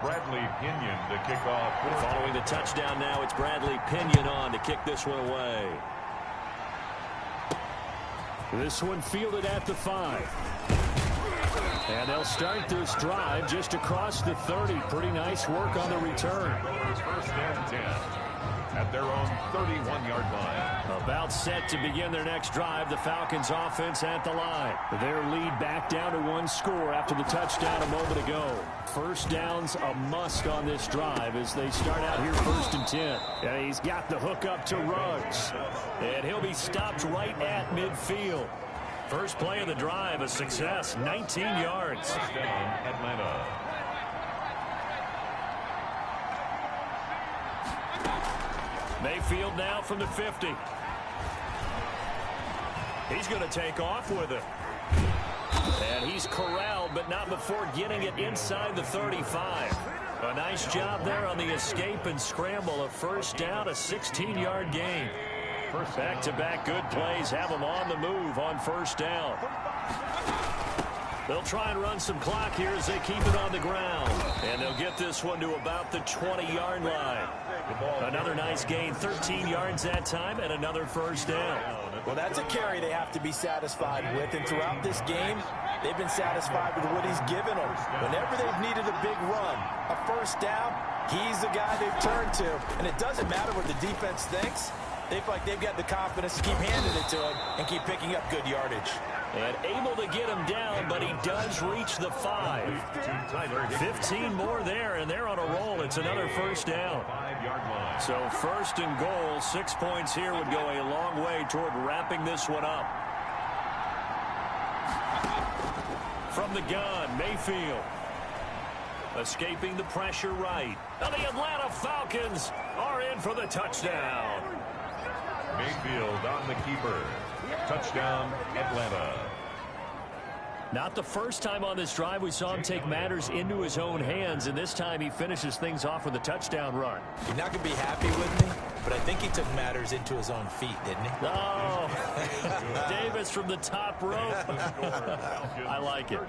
Bradley Pinion to kick off. Following the touchdown now, it's Bradley Pinion on to kick this one away. This one fielded at the 5. And they'll start this drive just across the 30. Pretty nice work on the return. First and 10 at their own 31-yard line. About set to begin their next drive. The Falcons offense at the line. Their lead back down to 1 score after the touchdown a moment ago. First down's a must on this drive as they start out here 1st and 10. And he's got the hook up to Ruggs. And he'll be stopped right at midfield. First play of the drive, a success, 19 yards. First down, Atlanta. Mayfield now from the 50. He's going to take off with it. And he's corralled, but not before getting it inside the 35. A nice job there on the escape and scramble. A first down, a 16-yard gain. Back-to-back good plays have them on the move on first down. They'll try and run some clock here as they keep it on the ground. And they'll get this one to about the 20-yard line. Another nice gain, 13 yards that time, and another first down. Well, that's a carry they have to be satisfied with. And throughout this game, they've been satisfied with what he's given them. Whenever they've needed a big run, a first down, he's the guy they've turned to. And it doesn't matter what the defense thinks. They feel like they've got the confidence to keep handing it to him and keep picking up good yardage. And able to get him down, but he does reach the 5. 15 more there, and they're on a roll. It's another first down. So 1st and goal, 6 points here would go a long way toward wrapping this one up. From the gun, Mayfield. Escaping the pressure right. And the Atlanta Falcons are in for the touchdown. Mayfield on the keeper. Touchdown, Atlanta. Not the first time on this drive we saw him take matters into his own hands, and this time he finishes things off with a touchdown run. You're not going to be happy with me, but I think he took matters into his own feet, didn't he? Oh, Davis from the top rope. I like it.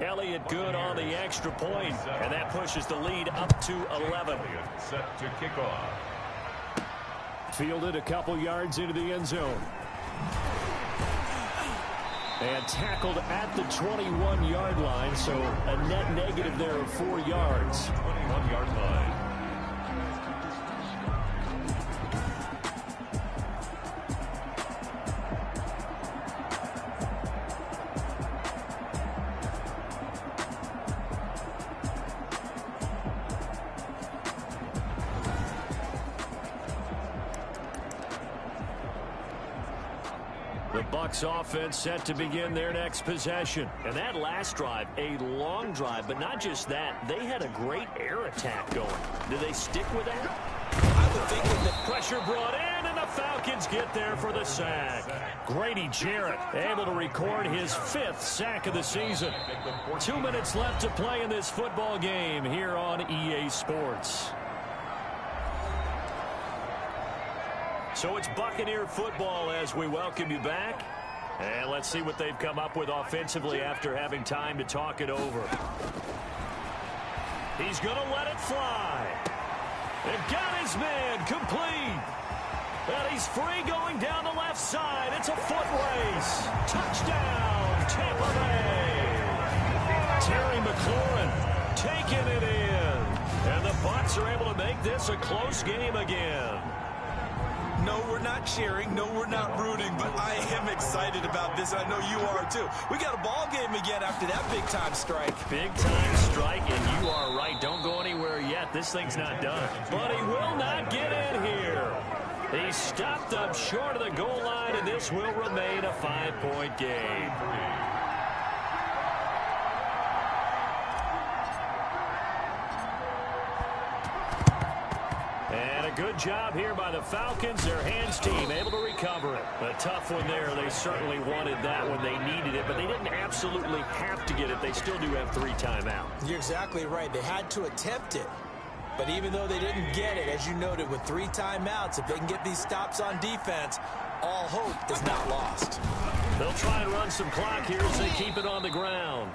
Elliott good on the extra point, and that pushes the lead up to 11. Set to kick off. Fielded a couple yards into the end zone. And tackled at the 21-yard line, so a net negative there of 4 yards. 21-yard line. Bucs offense set to begin their next possession. And that last drive, a long drive, but not just that. They had a great air attack going. Do they stick with that? I would think with the pressure brought in, and the Falcons get there for the sack. Grady Jarrett able to record his 5th sack of the season. 2 minutes left to play in this football game here on EA Sports. So it's Buccaneer football as we welcome you back. And let's see what they've come up with offensively after having time to talk it over. He's going to let it fly. And got his man complete. And he's free going down the left side. It's a foot race. Touchdown, Tampa Bay. Terry McLaurin taking it in. And the Bucs are able to make this a close game again. No, we're not cheering. No, we're not rooting. But I am excited about this. I know you are, too. We got a ball game again after that big-time strike. Big-time strike, and you are right. Don't go anywhere yet. This thing's not done. But he will not get in here. He stopped up short of the goal line, and this will remain a 5-point game. Good job here by the Falcons. Their hands team able to recover it. A tough one there. They certainly wanted that when they needed it, but they didn't absolutely have to get it. They still do have 3 timeouts. You're exactly right. They had to attempt it. But even though they didn't get it, as you noted, with 3 timeouts, if they can get these stops on defense, all hope is not lost. They'll try and run some clock here as they keep it on the ground.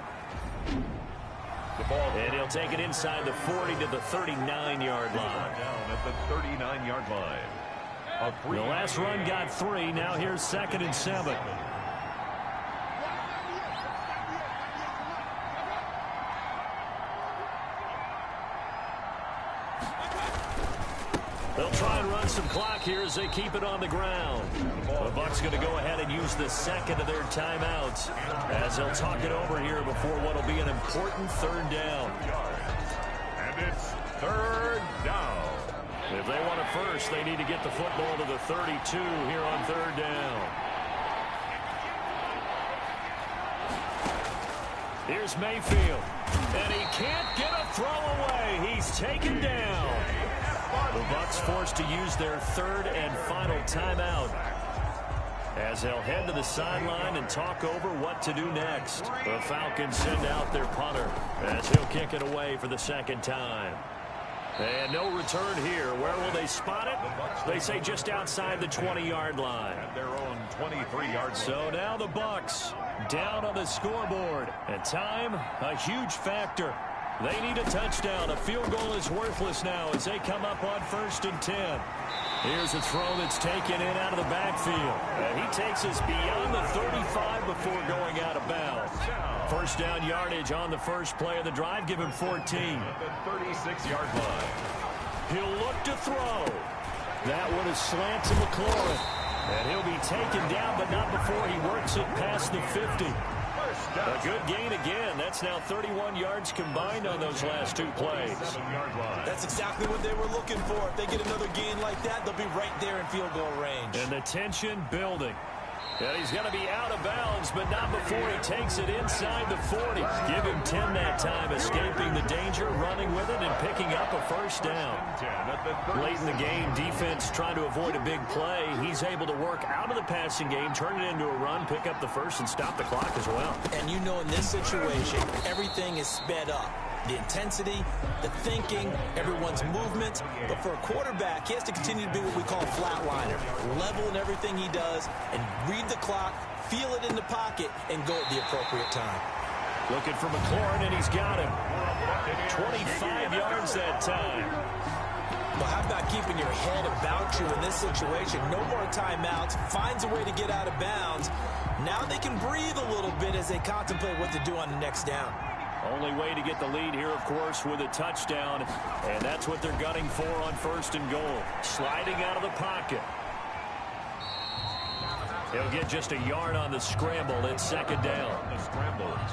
And he'll take it inside the 40 to the 39-yard line. Down at the 39-yard line. The last run got 3. Now here's 2nd and 7. They'll try and run some clock here as they keep it on the ground. The Bucs going to go ahead and use the 2nd of their timeouts as they'll talk it over here before what will be an important 3rd down. And it's 3rd down. If they want it first, they need to get the football to the 32 here on 3rd down. Here's Mayfield. And he can't get a throw away. He's taken down. The Bucs forced to use their 3rd and final timeout as they'll head to the sideline and talk over what to do next. The Falcons send out their punter as he'll kick it away for the 2nd time. And no return here. Where will they spot it? They say just outside the 20-yard line. At their own 23-yard. So now the Bucs down on the scoreboard. And time, a huge factor. They need a touchdown. A field goal is worthless now as they come up on 1st and 10. Here's a throw that's taken in out of the backfield. And he takes us beyond the 35 before going out of bounds. 1st down yardage on the first play of the drive. Give him 14. At the 36-yard line. He'll look to throw. That one is slant to McLaurin. And he'll be taken down, but not before he works it past the 50. A good gain again. That's now 31 yards combined on those last 2 plays. That's exactly what they were looking for. If they get another gain like that, they'll be right there in field goal range. And the tension building. And he's going to be out of bounds, but not before he takes it inside the 40. Give him 10 that time, escaping the danger, running with it, and picking up a 1st down. Late in the game, defense trying to avoid a big play. He's able to work out of the passing game, turn it into a run, pick up the 1st, and stop the clock as well. And you know in this situation, everything is sped up. the intensity, the thinking, everyone's movement. But for a quarterback, he has to continue to be what we call a flatliner. Level in everything he does and read the clock, feel it in the pocket, and go at the appropriate time. Looking for McLaurin, and he's got him. 25 yards that time. Well, how about keeping your head about you in this situation? No more timeouts. Finds a way to get out of bounds. Now they can breathe a little bit as they contemplate what to do on the next down. Only way to get the lead here, of course, with a touchdown. And that's what they're gunning for on 1st and goal. Sliding out of the pocket. He'll get just a yard on the scramble. It's 2nd down.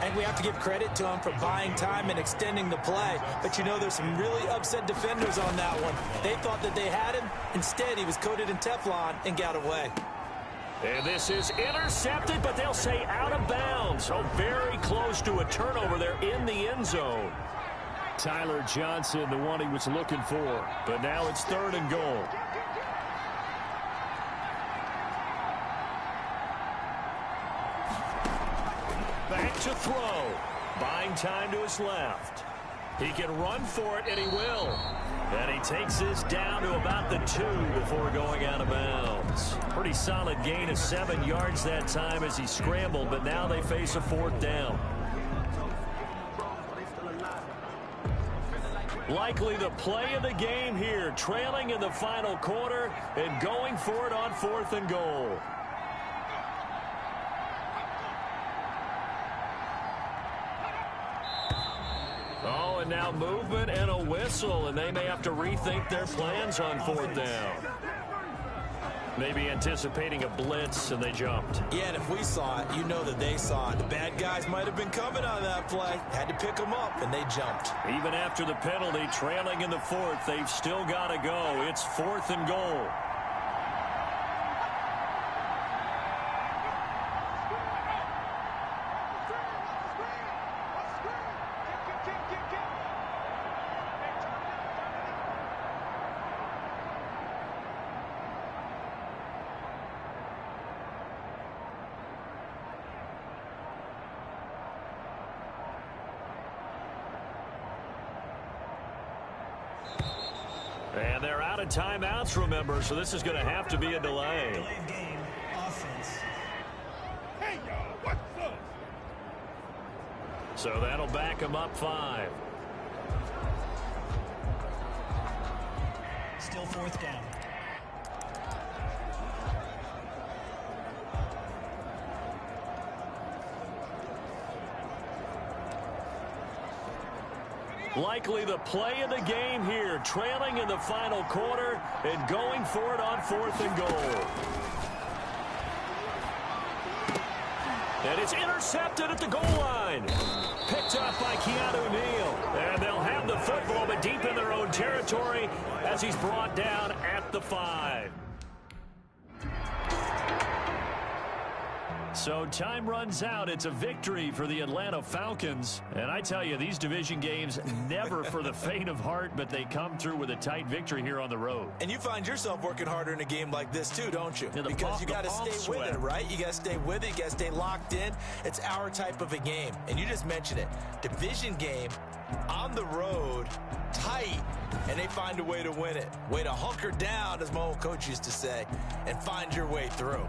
And we have to give credit to him for buying time and extending the play. But you know, there's some really upset defenders on that one. They thought that they had him. Instead, he was coated in Teflon and got away. And this is intercepted, but they'll say out of bounds. So very close to a turnover there in the end zone. Tyler Johnson, the one he was looking for. But now it's 3rd and goal. Back to throw. Buying time to his left. He can run for it, and he will. And he takes this down to about the 2 before going out of bounds. Pretty solid gain of 7 yards that time as he scrambled, but now they face a 4th down. Likely the play of the game here, trailing in the final quarter and going for it on 4th and goal. Oh, and now movement and a whistle, and they may have to rethink their plans on 4th down. Maybe anticipating a blitz, and they jumped. Yeah, and if we saw it, you know that they saw it. The bad guys might have been coming on that play. Had to pick them up, and they jumped. Even after the penalty, trailing in the 4th, they've still got to go. It's 4th and goal. And they're out of timeouts, remember, so this is going to have to be a delay. Delayed game, offense. Hey, y'all, what's up? So that'll back them up 5. Still 4th down. Likely the play of the game here, trailing in the final quarter and going for it on 4th and goal. And it's intercepted at the goal line. Picked up by Keanu Neal. And they'll have the football, but deep in their own territory as he's brought down at the 5. So time runs out. It's a victory for the Atlanta Falcons. And I tell you, these division games, never for the faint of heart, but they come through with a tight victory here on the road. And you find yourself working harder in a game like this too, don't you? Yeah, because you got to stay with it, right? You got to stay with it. You got to stay locked in. It's our type of a game. And you just mentioned it. Division game, on the road, tight, and they find a way to win it. Way to hunker down, as my old coach used to say, and find your way through.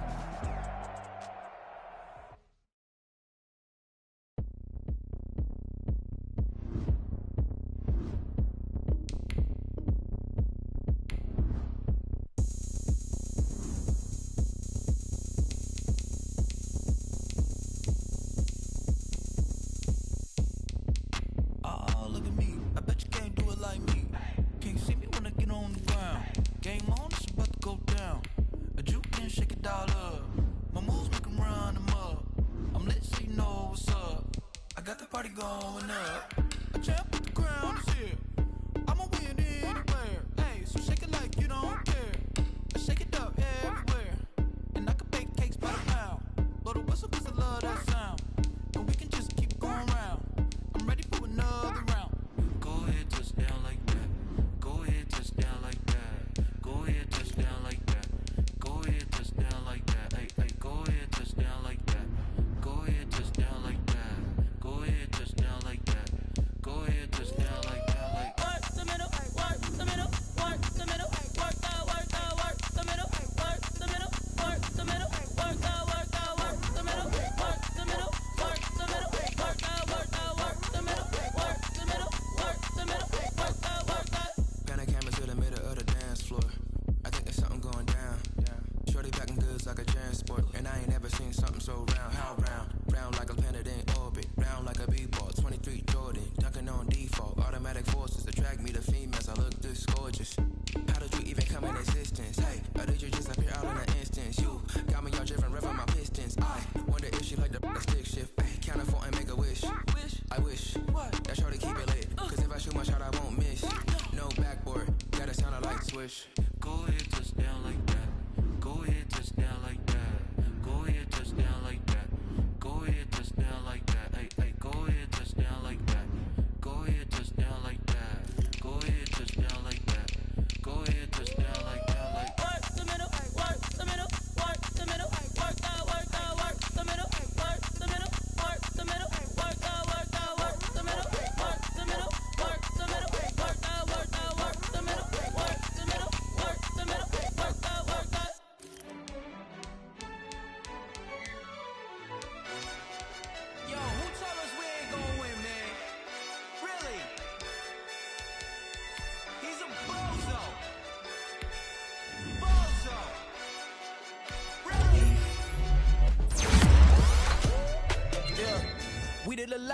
Go ahead,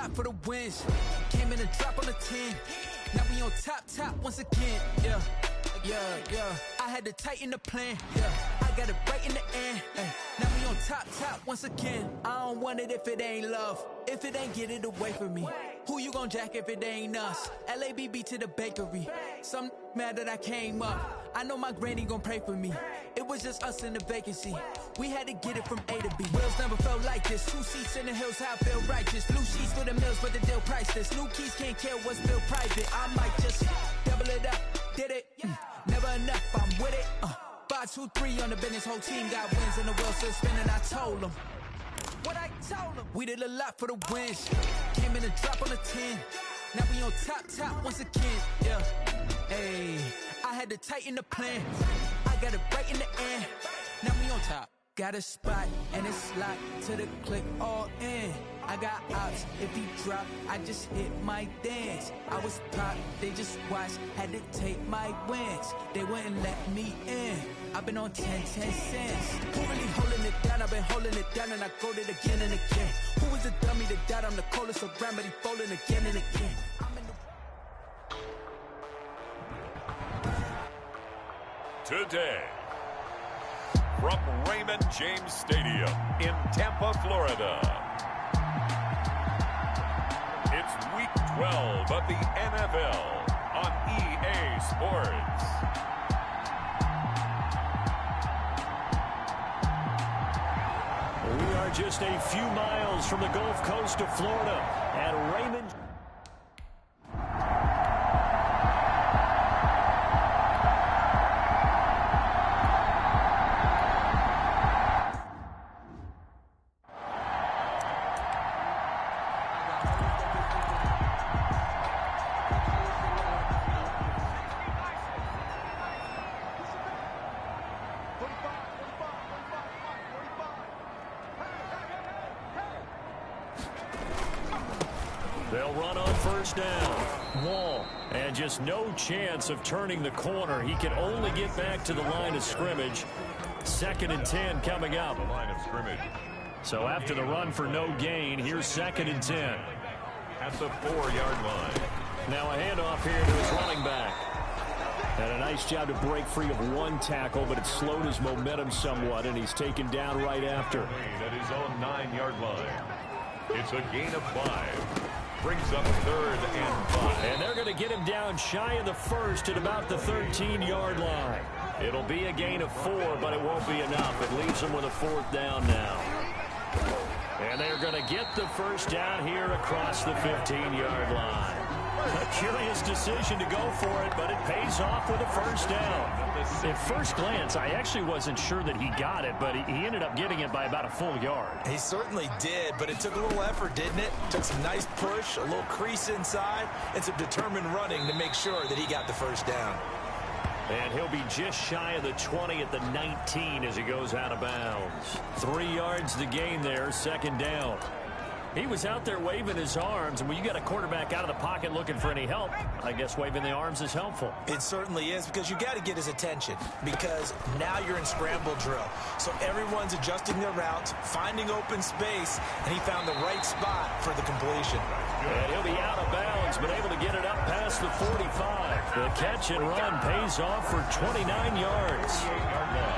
lot for the wins. Came in a drop on a 10. Now we on top once again. Yeah. I had to tighten the plan. Yeah. I got it right in the end. Now we on top once again. I don't want it if it ain't love. If it ain't, get it away from me. Who you gon' jack if it ain't us? LABB to the bakery. Some mad that I came up. I know my granny gon' pray for me. It was just us in the vacancy. We had to get it from A to B. Wheels never felt like this. 2 seats in the hills, how I feel righteous. Blue sheets for the mills, but the deal priceless. New keys can't kill what's still private. I might just double it up. Did it? Never enough, I'm with it. 5, 2, 3 on the business. Whole team got wins and the wheels still spinning. I told them what I told them. We did a lot for the wins. Came in a drop on a 10. Now we on top once again. Yeah. Hey, I had to tighten the plan. I got it right in the end. Now we on top. Got a spot and it's locked to the click all in. I got ops, if he drop, I just hit my dance. I was pop, they just watched, had to take my wins. They wouldn't let me in. I've been on 10 cents. Who really holding it down? I've been holding it down and I go it again and again. Who is the dummy that doubt I'm the coldest around, but he folding again and again. Today, from Raymond James Stadium in Tampa, Florida, it's Week 12 of the NFL on EA Sports. We are just a few miles from the Gulf Coast of Florida at Raymond. They'll run on first down. Wall. And just no chance of turning the corner. He can only get back to the line of scrimmage. 2nd and 10 coming up. The line of scrimmage. So after the run for no gain, here's 2nd and 10. At the 4-yard line. Now a handoff here to his running back. And a nice job to break free of one tackle, but it slowed his momentum somewhat, and he's taken down right after. At his own 9-yard line. It's a gain of 5. Brings up 3rd and 5. And they're going to get him down shy of the first at about the 13-yard line. It'll be a gain of 4, but it won't be enough. It leaves them with a 4th down now. And they're going to get the first down here across the 15-yard line. A curious decision to go for it, but it pays off with a first down. At first glance, I actually wasn't sure that he got it, but he ended up getting it by about a full yard. He certainly did, but it took a little effort, didn't it? Took some nice push, a little crease inside, and some determined running to make sure that he got the first down. And he'll be just shy of the 20 at the 19 as he goes out of bounds. 3 yards to gain there, 2nd down. He was out there waving his arms, and when you got a quarterback out of the pocket looking for any help, I guess waving the arms is helpful. It certainly is, because you got to get his attention, because now you're in scramble drill. So everyone's adjusting their routes, finding open space, and he found the right spot for the completion. And he'll be out of bounds, but able to get it up past the 45. The catch and run pays off for 29 yards.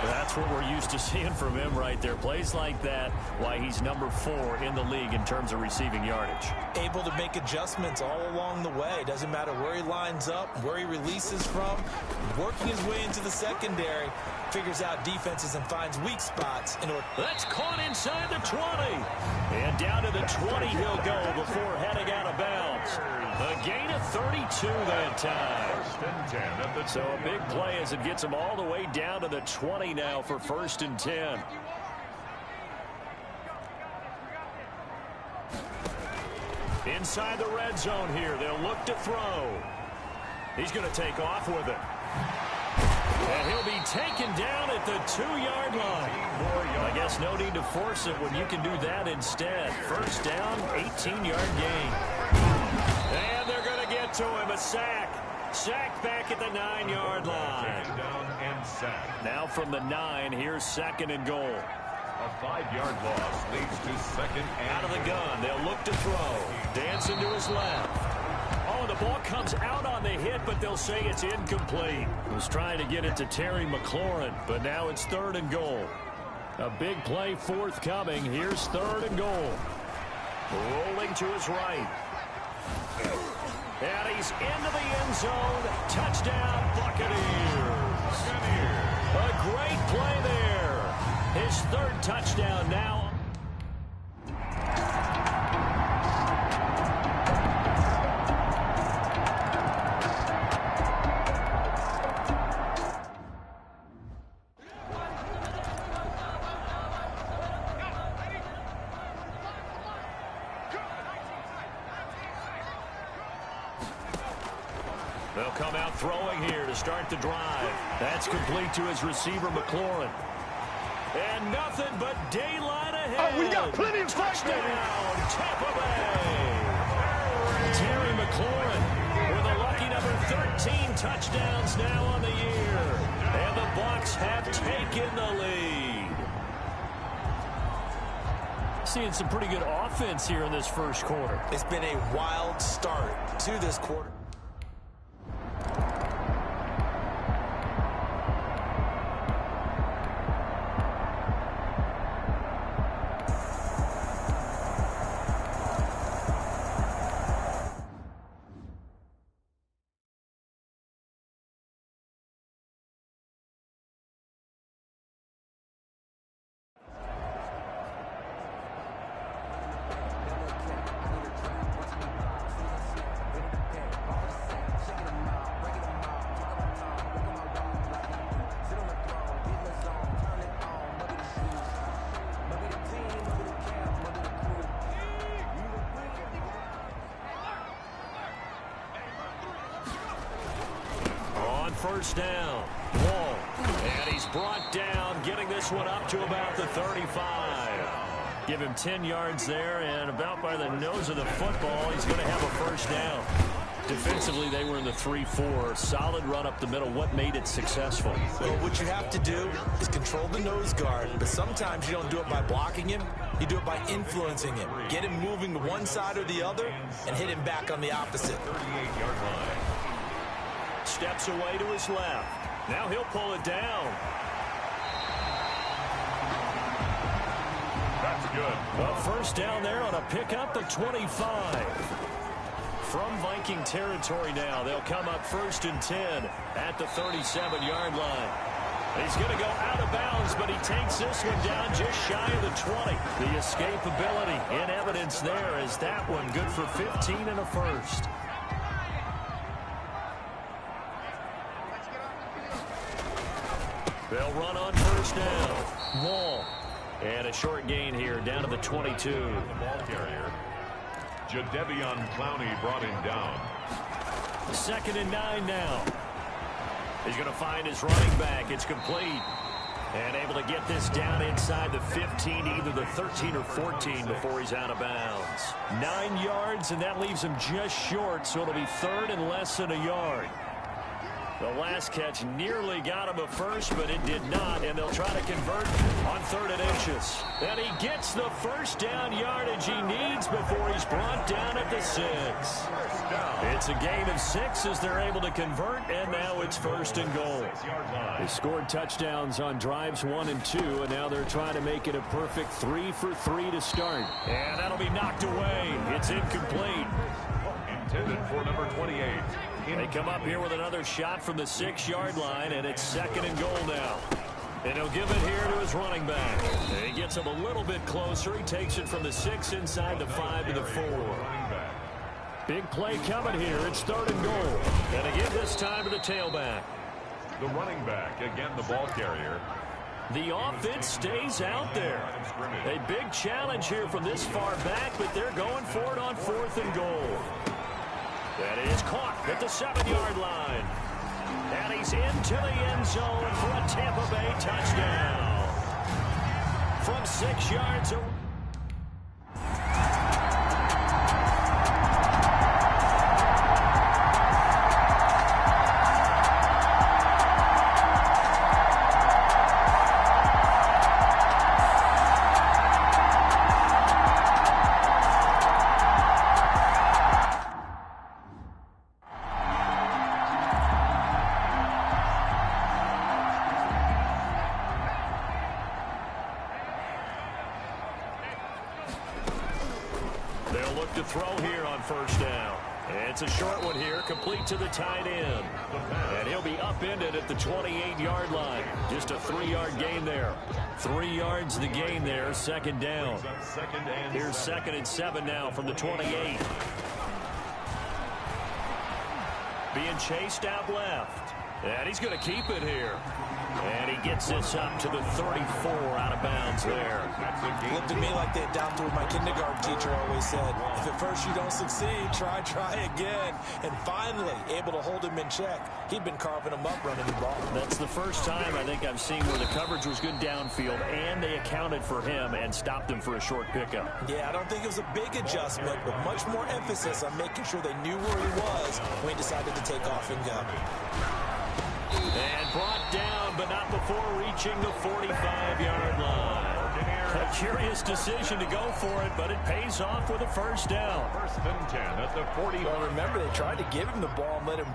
That's what we're used to seeing from him right there. Plays like that, why he's number 4 in the league in terms of receiving yardage. Able to make adjustments all along the way. Doesn't matter where he lines up, where he releases from. Working his way into the secondary. Figures out defenses and finds weak spots in order. That's caught inside the 20. And down to the 20 he'll go before heading out of bounds. A gain of 32 that time. So a big play as it gets him all the way down to the 20 now for 1st and 10. Inside the red zone here. They'll look to throw. He's going to take off with it. And he'll be taken down at the 2-yard line. I guess no need to force it when you can do that instead. First down, 18-yard gain. And they're going to get to him. A sack. Sacked back at the 9-yard line. Down and sack. Now from the 9, here's 2nd and goal. A 5-yard loss leads to second and out of the gun. They'll look to throw. Dancing to his left. Oh, the ball comes out on the hit, but they'll say it's incomplete. He was trying to get it to Terry McLaurin, but now it's 3rd and goal. A big play forthcoming. Here's 3rd and goal. Rolling to his right. And he's into the end zone. Touchdown, Buccaneers. A great play there. His 3rd touchdown now. They'll come out throwing here to start the drive. That's complete to his receiver, McLaurin. And nothing but daylight ahead. Oh, we got plenty of touchdown, Tampa Bay. Terry McLaurin with a lucky number 13 touchdowns now on the year. And the Bucs have taken the lead. Seeing some pretty good offense here in this first quarter. It's been a wild start to this quarter. First down. Wall. And he's brought down, getting this one up to about the 35. Give him 10 yards there, and about by the nose of the football, he's going to have a first down. Defensively, they were in the 3-4. Solid run up the middle. What made it successful? Well, what you have to do is control the nose guard, but sometimes you don't do it by blocking him. You do it by influencing him. Get him moving to one side or the other and hit him back on the opposite. 38-yard line. Steps away to his left. Now he'll pull it down. That's good. Well, first down there on a pickup of 25. From Viking territory now, they'll come up 1st and 10 at the 37-yard line. He's going to go out of bounds, but he takes this one down just shy of the 20. The escapability in evidence there is that one good for 15 and a first. They'll run on first down. Wall. And a short gain here down to the 22. The ball carrier. Jadeveon Clowney brought him down. 2nd and 9 now. He's going to find his running back. It's complete. And able to get this down inside the 15, either the 13 or 14 before he's out of bounds. 9 yards, and that leaves him just short, so it'll be 3rd and less than a yard. The last catch nearly got him a first, but it did not, and they'll try to convert on 3rd and inches. And he gets the first down yardage he needs before he's brought down at the 6. It's a gain of 6 as they're able to convert, and now it's 1st and goal. They scored touchdowns on drives 1 and 2, and now they're trying to make it a perfect 3 for 3 to start. And that'll be knocked away. It's incomplete. Intended for number 28. They come up here with another shot from the 6-yard line, and it's 2nd and goal now. And he'll give it here to his running back. And he gets him a little bit closer. He takes it from the 6 inside the 5 to the 4. Big play coming here. It's 3rd and goal. And again this time to the tailback. The running back, again the ball carrier. The offense stays out there. A big challenge here from this far back, but they're going for it on 4th and goal. That is caught at the 7-yard line. And he's into the end zone for a Tampa Bay touchdown. From 6 yards away. They'll look to throw here on first down. It's a short one here, complete to the tight end. And he'll be upended at the 28-yard line. Just a 3-yard gain there. 3 yards the gain there, second down. Here's 2nd and 7 now from the 28. Being chased out left. And he's going to keep it here. And he gets this up to the 34 out of bounds there. Looked to me like they adopted what my kindergarten teacher always said. If at first you don't succeed, try again. And finally, able to hold him in check. He'd been carving him up running the ball. That's the first time I think I've seen where the coverage was good downfield, and they accounted for him and stopped him for a short pickup. Yeah, I don't think it was a big adjustment, but much more emphasis on making sure they knew where he was when he decided to take off and go. And brought down, but not before reaching the 45-yard line. A curious decision to go for it, but it pays off with a first down. 1st and 10 at the 40. Well, remember, they tried to give him the ball and let him...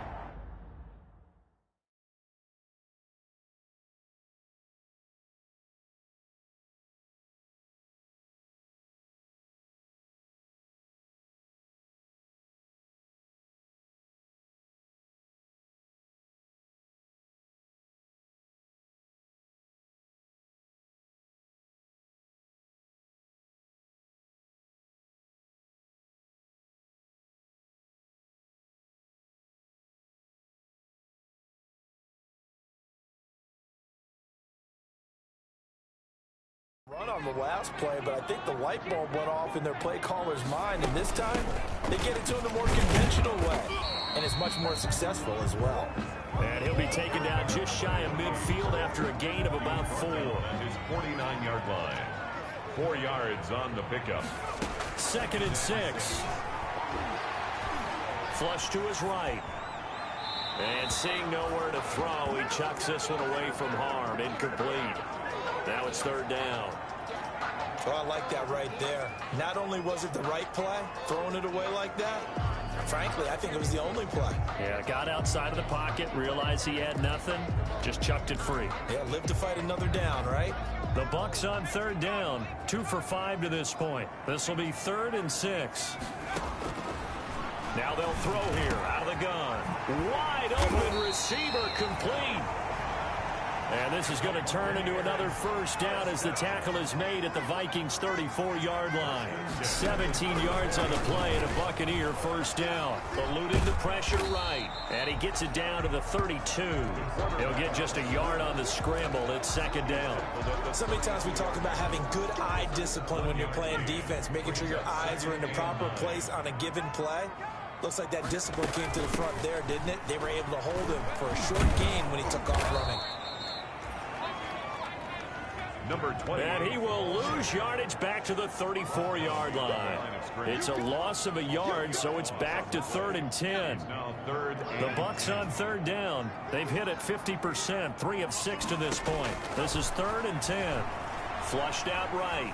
run on the last play, but I think the light bulb went off in their play caller's mind, and this time they get it to him the more conventional way, and it's much more successful as well. And he'll be taken down just shy of midfield after a gain of about 4. His 49-yard line. 4 yards on the pickup. 2nd and 6. Flush to his right. And seeing nowhere to throw, he chucks this one away from harm. Incomplete. Now it's 3rd down. Well, I like that right there. Not only was it the right play, throwing it away like that, frankly, I think it was the only play. Yeah, got outside of the pocket, realized he had nothing, just chucked it free. Yeah, live to fight another down, right? The Bucs on 3rd down, 2 for 5 to this point. This will be 3rd and 6. Now they'll throw here, out of the gun. Wide open receiver, complete. And this is going to turn into another first down as the tackle is made at the Vikings' 34-yard line. 17 yards on the play and a Buccaneer first down. Eluding the pressure right. And he gets it down to the 32. He'll get just a yard on the scramble. It's 2nd down. So many times we talk about having good eye discipline when you're playing defense, making sure your eyes are in the proper place on a given play. Looks like that discipline came to the front there, didn't it? They were able to hold him for a short gain when he took off running. Number 20. And he will lose yardage back to the 34-yard line. It's a loss of a yard, so it's back to 3rd and 10. The Bucs on 3rd down. They've hit it 50%, 3 of 6 to this point. This is 3rd and 10. Flushed out right.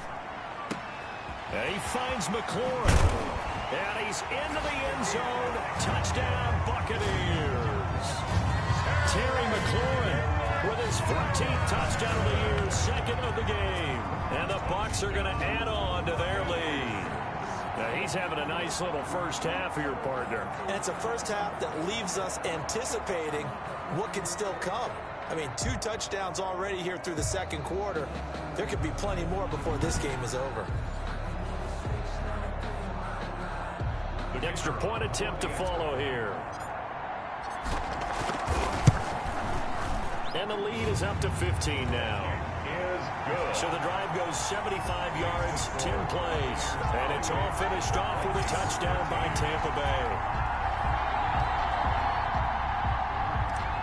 And he finds McLaurin. And he's into the end zone. Touchdown, Buccaneers. Terry McLaurin with his 14th touchdown of the year, 2nd of the game. And the Bucs are going to add on to their lead. Now he's having a nice little first half for your partner. And it's a first half that leaves us anticipating what can still come. I mean, 2 touchdowns already here through the 2nd quarter. There could be plenty more before this game is over. The extra point attempt to follow here. And the lead is up to 15 now. So the drive goes 75 yards, 10 plays. And it's all finished off with a touchdown by Tampa Bay.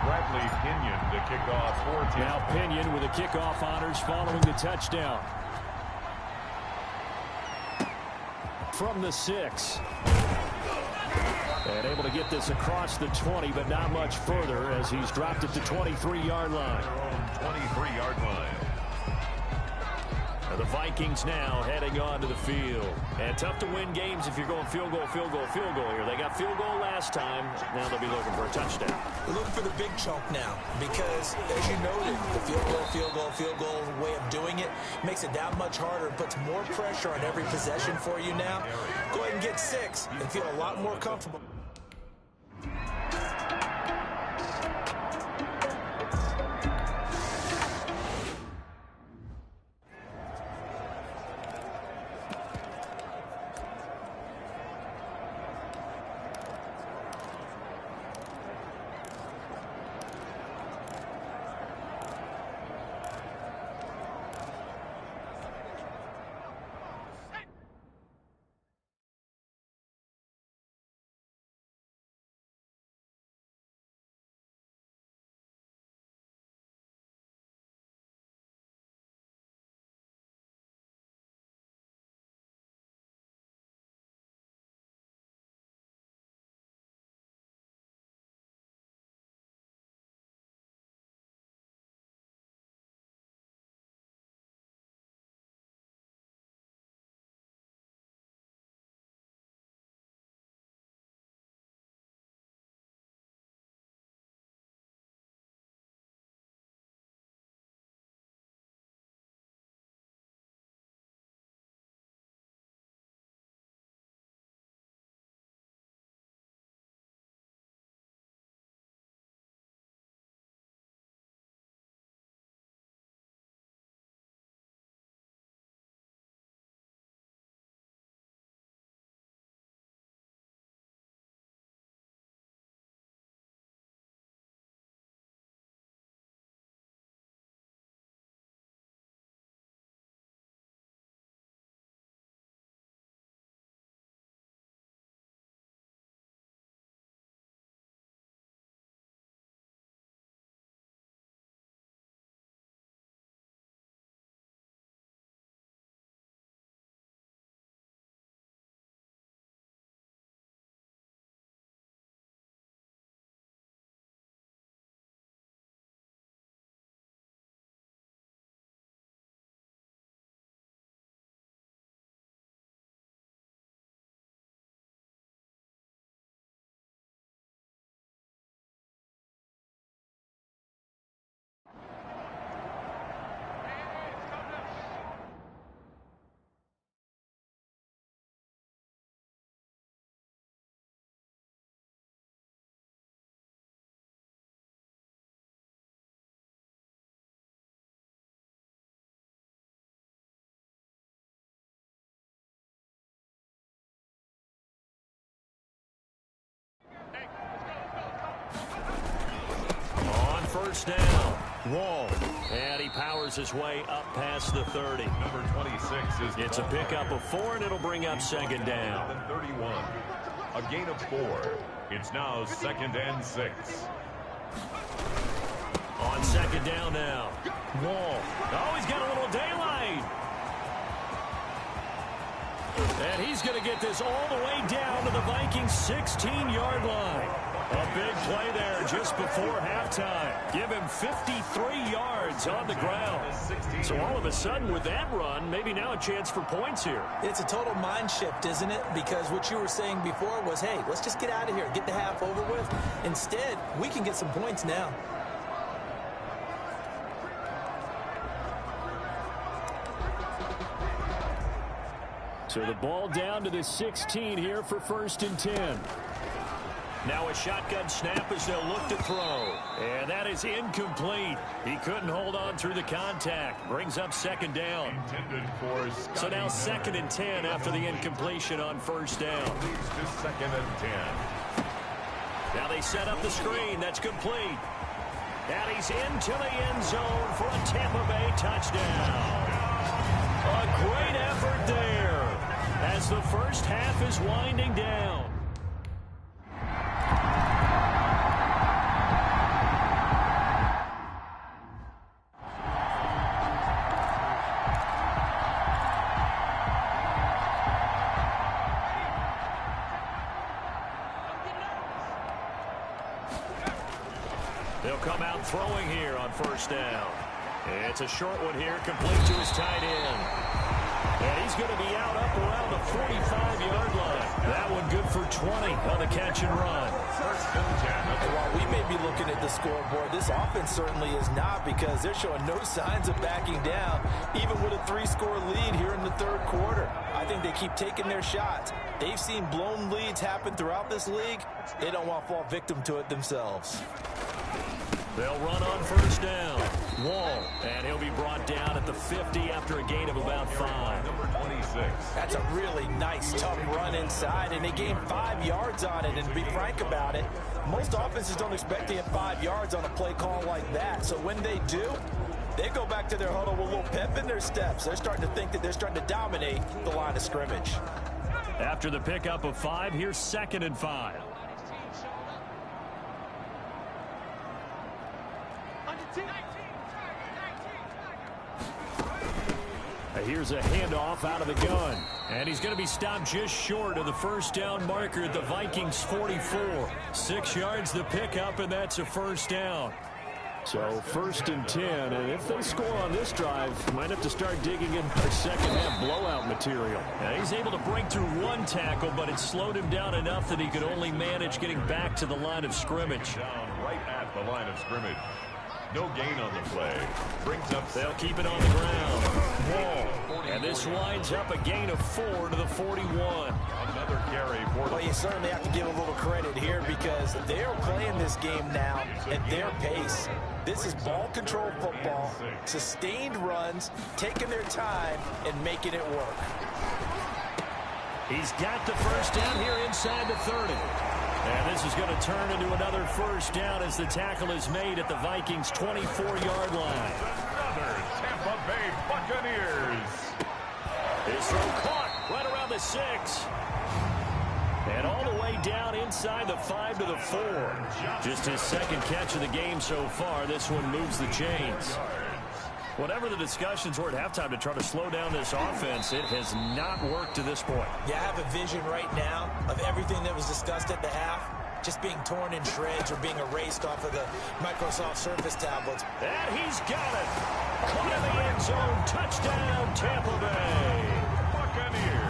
Bradley Pinion to kick off for Tampa. Now Pinion with the kickoff honors following the touchdown. From the 6. And able to get this across the 20, but not much further as he's dropped it to 23-yard line. 23-yard line. The Vikings now heading onto the field. And tough to win games if you're going field goal, field goal, field goal here. They got field goal last time. Now they'll be looking for a touchdown. They're looking for the big chunk now because, as you noted, the field goal way of doing it makes it that much harder and puts more pressure on every possession for you now. Go ahead and get 6 and feel a lot more comfortable. On first down, Wall. And he powers his way up past the 30. Number 26 is... It's a pickup of 4, and it'll bring up second down. 31. A gain of 4. It's now 2nd and 6. On second down now, Wall. Oh, he's got a little daylight. And he's going to get this all the way down to the Vikings' 16-yard line. A big play there just before halftime. Give him 53 yards on the ground. So all of a sudden with that run, maybe now a chance for points here. It's a total mind shift, isn't it? Because what you were saying before was, hey, let's just get out of here, get the half over with. Instead, we can get some points now. So the ball down to the 16 here for 1st and 10. Now a shotgun snap as they'll look to throw. And that is incomplete. He couldn't hold on through the contact. Brings up second down. So now 2nd and 10 after the incompletion on first down. Leads to 2nd and 10. Now they set up the screen. That's complete. And he's into the end zone for a Tampa Bay touchdown. A great effort there as the first half is winding down. They'll come out throwing here on first down. It's a short one here, complete to his tight end. And he's going to be out up around the 45-yard line. That one good for 20 on the catch and run. And while we may be looking at the scoreboard, this offense certainly is not, because they're showing no signs of backing down, even with a 3-score lead here in the third quarter. I think they keep taking their shots. They've seen blown leads happen throughout this league. They don't want to fall victim to it themselves. They'll run on first down. Wall, and he'll be brought down at the 50 after a gain of about 5. Number 26. That's a really nice, tough run inside, and they gained 5 yards on it. And to be frank about it, most offenses don't expect to get 5 yards on a play call like that. So when they do, they go back to their huddle with a little pep in their steps. They're starting to think that they're starting to dominate the line of scrimmage. After the pickup of 5, here's 2nd and 5. Here's a handoff out of the gun. And he's going to be stopped just short of the first down marker at the Vikings 44. 6 yards the pickup, and that's a first down. So 1st and 10, and if they score on this drive, might have to start digging in for second-half blowout material. Now, he's able to break through 1 tackle, but it slowed him down enough that he could only manage getting back to the line of scrimmage. Down right at the line of scrimmage. No gain on the play. Brings up. They'll keep it on the ground. Wall. And this winds up a gain of 4 to the 41. Another carry for Well, you certainly have to give a little credit here, because they're playing this game now at their pace. This is ball control football, sustained runs, taking their time, and making it work. He's got the first down here inside the 30. And this is going to turn into another first down as the tackle is made at the Vikings' 24-yard line. Another Tampa Bay Buccaneers. His throw caught right around the 6. And all the way down inside the 5 to the 4. Just his 2nd catch of the game so far. This one moves the chains. Whatever the discussions were at halftime to try to slow down this offense, it has not worked to this point. Yeah, I have a vision right now of everything that was discussed at the half just being torn in shreds or being erased off of the Microsoft Surface tablets. And he's got it. Caught in the end zone. Touchdown, Tampa Bay. Buccaneers.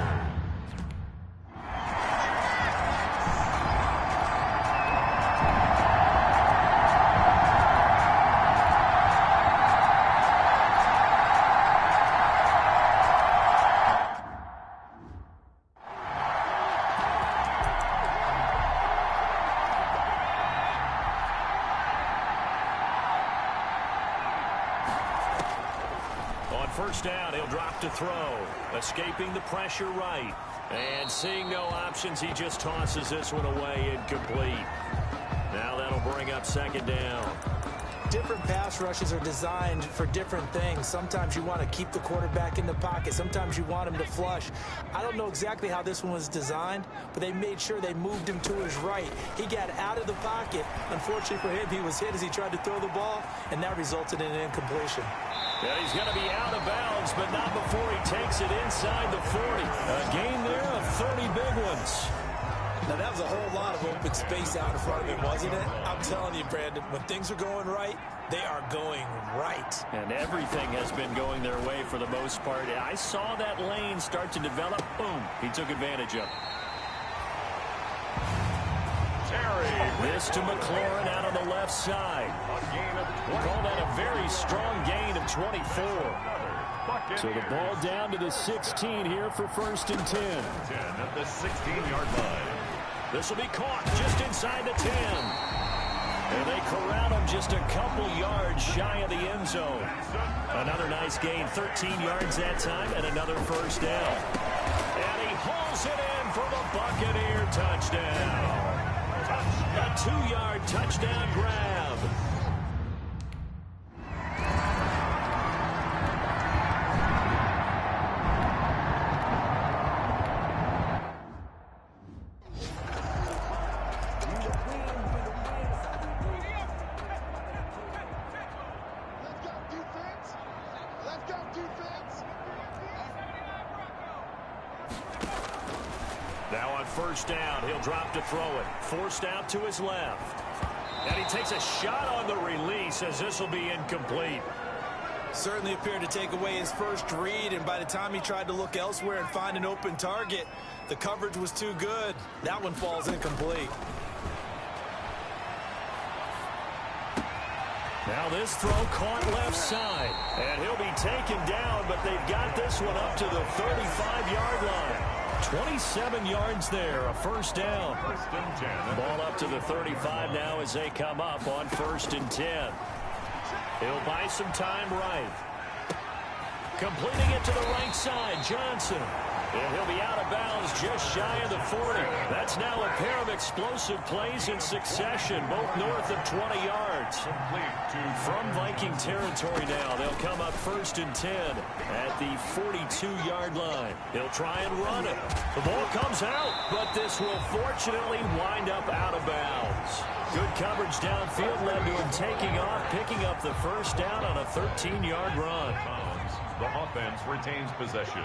First down, he'll drop to throw. Escaping the pressure right. And seeing no options, he just tosses this one away, incomplete. Now that'll bring up 2nd down. Different pass rushes are designed for different things. Sometimes you want to keep the quarterback in the pocket. Sometimes you want him to flush. I don't know exactly how this one was designed, but they made sure they moved him to his right. He got out of the pocket. Unfortunately for him, he was hit as he tried to throw the ball, and that resulted in an incompletion. Yeah, he's going to be out of bounds, but not before he takes it inside the 40. A gain there of 30 big ones. Now, that was a whole lot of open space out in front of him, wasn't it? I'm telling you, Brandon, when things are going right, they are going right. And everything has been going their way for the most part. I saw that lane start to develop. Boom. He took advantage of it. This to McLaurin out on the left side. We'll call that a very strong gain of 24. So the ball down to the 16 here for 1st and 10. 10 at the 16-yard line. This will be caught just inside the 10. And they corral him just a couple yards shy of the end zone. Another nice gain, 13 yards that time, and another first down. And he hauls it in for the Buccaneer touchdown. A 2-yard touchdown grab. Now on first down, he'll drop to throw it. Forced out to his left. And he takes a shot on the release as this will be incomplete. Certainly appeared to take away his first read, and by the time he tried to look elsewhere and find an open target, the coverage was too good. That one falls incomplete. Now this throw caught left side, and he'll be taken down, but they've got this one up to the 35-yard line. 27 yards there, a first down. First and 10. Ball up to the 35 now as they come up on 1st and 10. He'll buy some time right. Completing it to the right side, Johnson. And he'll be out of bounds just shy of the 40. That's now a pair of explosive plays in succession, both north of 20 yards. From Viking territory now, they'll come up 1st and 10 at the 42-yard line. He'll try and run it. The ball comes out, but this will fortunately wind up out of bounds. Good coverage downfield led to him taking off, picking up the first down on a 13-yard run. The offense retains possession.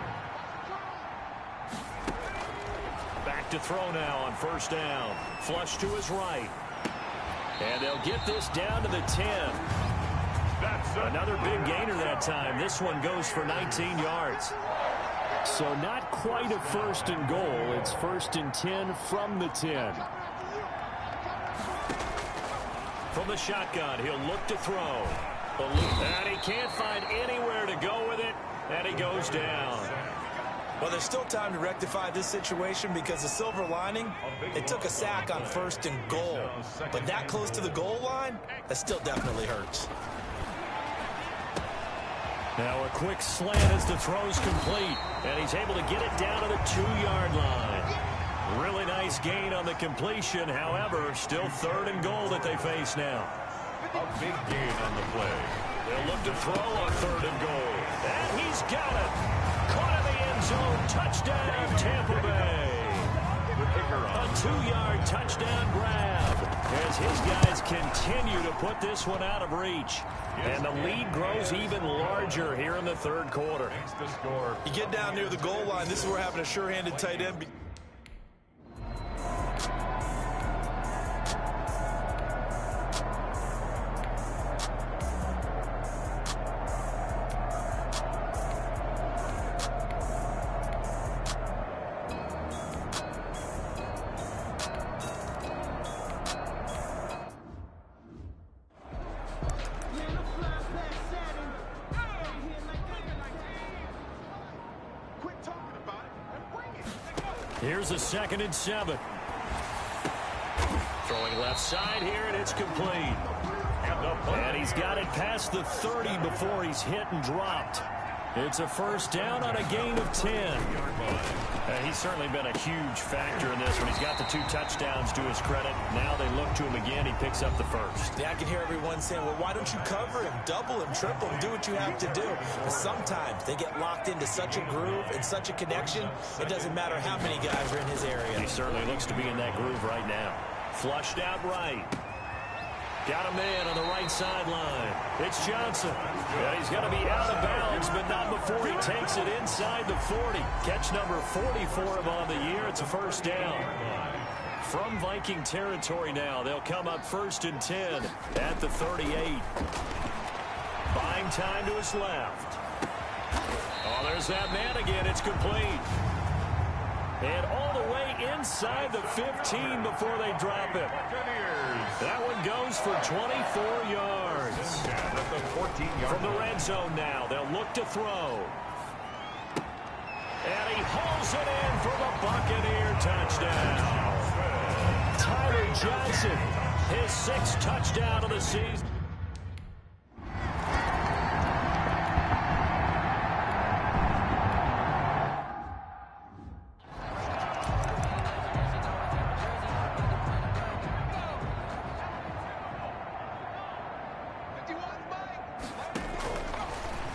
Back to throw now on 1st down. Flush to his right. And they'll get this down to the 10. That's another big gainer that time. This one goes for 19 yards. So not quite a 1st and goal. It's 1st and 10 from the 10. From the shotgun, he'll look to throw. And he can't find anywhere to go with it. And he goes down. Well, there's still time to rectify this situation because the silver lining, they took a sack on 1st and goal. But that close to the goal line, that still definitely hurts. Now a quick slant as the throw's complete. And he's able to get it down to the 2-yard line. Really nice gain on the completion. However, still 3rd and goal that they face now. A big gain on the play. They'll look to throw on 3rd and goal. And he's got it. Caught in the end zone. Touchdown, Tampa Bay. A 2-yard touchdown grab as his guys continue to put this one out of reach. And the lead grows even larger here in the 3rd quarter. You get down near the goal line, this is where having a sure-handed tight end. Here's a 2nd and 7. Throwing left side here, and it's complete. And he's got it past the 30 before he's hit and dropped. It's a first down on a gain of 10. He's certainly been a huge factor in this one. He's got the 2 touchdowns to his credit. Now they look to him again. He picks up the first. Yeah, I can hear everyone saying, well, why don't you cover him, double him, triple him, do what you have to do. But sometimes they get locked into such a groove and such a connection, it doesn't matter how many guys are in his area. He certainly looks to be in that groove right now. Flushed out right. Got a man on the right sideline. It's Johnson. And he's going to be out of bounds, but not before he takes it inside the 40. Catch number 40 for him on the year. It's a first down. From Viking territory now, they'll come up 1st and 10 at the 38. Buying time to his left. Oh, there's that man again. It's complete. And all the way inside the 15 before they drop it. That one goes for 24 yards. From the red zone now, they'll look to throw. And he hauls it in for the Buccaneer touchdown. Tyler Johnson, his 6th touchdown of the season.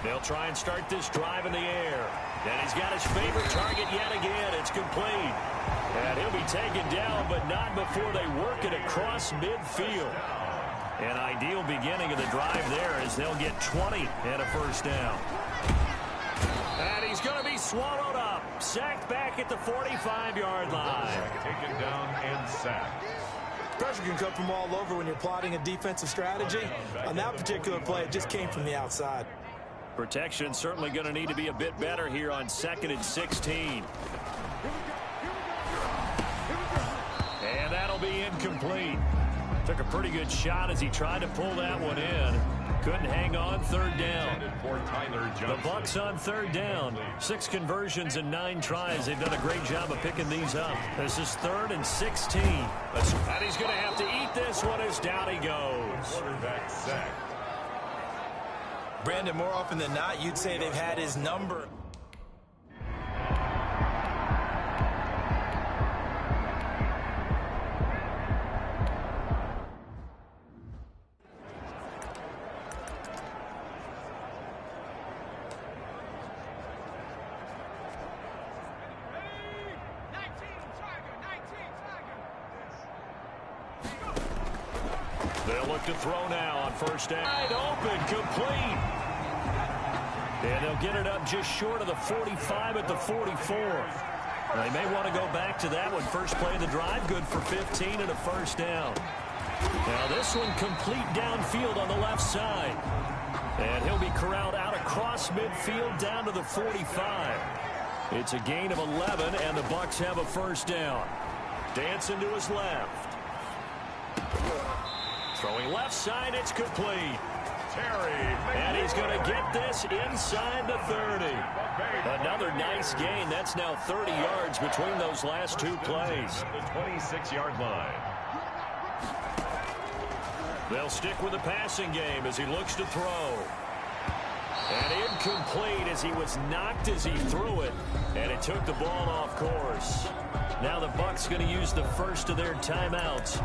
They'll try and start this drive in the air. And he's got his favorite target yet again. It's complete. And he'll be taken down, but not before they work it across midfield. An ideal beginning of the drive there as they'll get 20 and a first down. And he's going to be swallowed up. Sacked back at the 45-yard line. Taken down and sacked. Pressure can come from all over when you're plotting a defensive strategy. On that particular play, it just came from the outside. Protection certainly going to need to be a bit better here on 2nd and 16. And that'll be incomplete. Took a pretty good shot as he tried to pull that one in. Couldn't hang on 3rd down. The Bucs on 3rd down. 6 conversions and 9 tries. They've done a great job of picking these up. This is 3rd and 16. And he's going to have to eat this one as down he goes. Quarterback sack. Brandon, more often than not, you'd say they've had his number. They'll look to throw now on 1st down. Wide open, complete. And they'll get it up just short of the 45 at the 44. Now, they may want to go back to that one. First play of the drive, good for 15 and a 1st down. Now this one complete downfield on the left side. And he'll be corralled out across midfield down to the 45. It's a gain of 11, and the Bucs have a 1st down. Dancing to his left. Throwing left side, it's complete. And he's going to get this inside the 30. Another nice gain. That's now 30 yards between those last 2 plays. The 26-yard line. They'll stick with the passing game as he looks to throw. And incomplete as he was knocked as he threw it. And it took the ball off course. Now the Bucs going to use the first of their timeouts.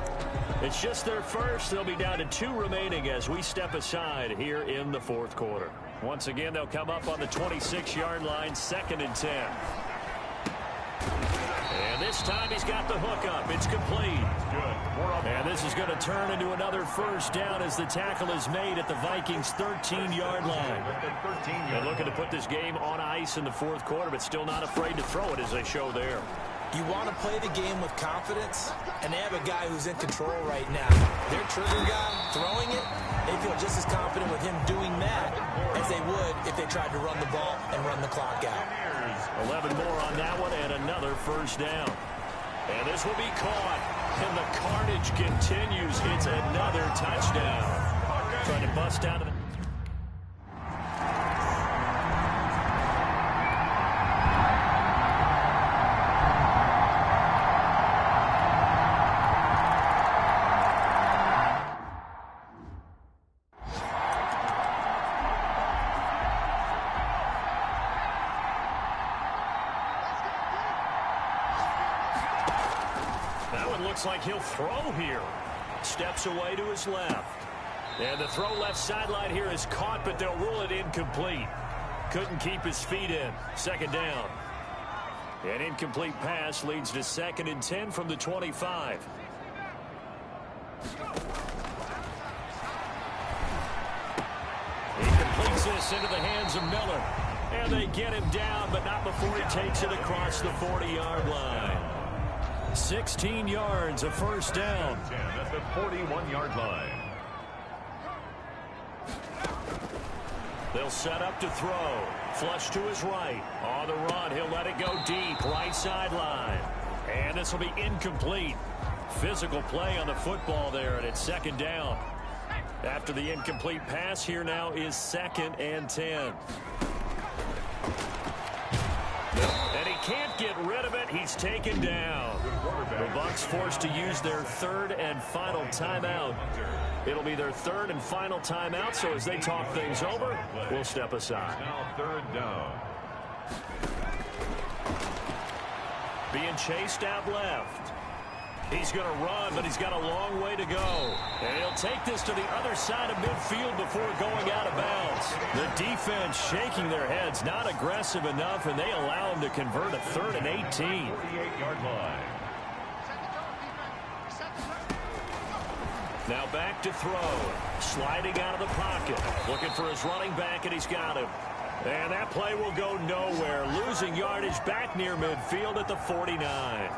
It's just their first. They'll be down to 2 remaining as we step aside here in the 4th quarter. Once again, they'll come up on the 26-yard line, 2nd and 10. And this time he's got the hook up. It's complete. Good. And this is going to turn into another 1st down as the tackle is made at the Vikings' 13-yard line. They're looking to put this game on ice in the 4th quarter, but still not afraid to throw it as they show there. You want to play the game with confidence, and they have a guy who's in control right now. Their trigger guy throwing it, they feel just as confident with him doing that as they would if they tried to run the ball and run the clock out. 11 more on that one and another 1st down. And this will be caught, and the carnage continues. It's another touchdown. Trying to bust out of the... Looks like he'll throw here. Steps away to his left. And the throw left sideline here is caught, but they'll rule it incomplete. Couldn't keep his feet in. 2nd down. An incomplete pass leads to 2nd and 10 from the 25. He completes this into the hands of Miller. And they get him down, but not before he takes it across the 40-yard line. 16 yards, a 1st down. 10 at the 41-yard line. They'll set up to throw. Flush to his right. On the run, he'll let it go deep. Right sideline. And this will be incomplete. Physical play on the football there, and it's 2nd down. After the incomplete pass, here now is 2nd and 10. And he can't get rid of it. He's taken down. The Bucs forced to use their 3rd and final timeout. It'll be their 3rd and final timeout, so as they talk things over, we'll step aside. Now 3rd down. Being chased out left. He's going to run, but he's got a long way to go. And he'll take this to the other side of midfield before going out of bounds. The defense shaking their heads, not aggressive enough, and they allow him to convert a 3rd and 18. 48-yard line. Now back to throw. Sliding out of the pocket. Looking for his running back, and he's got him. And that play will go nowhere. Losing yardage back near midfield at the 49.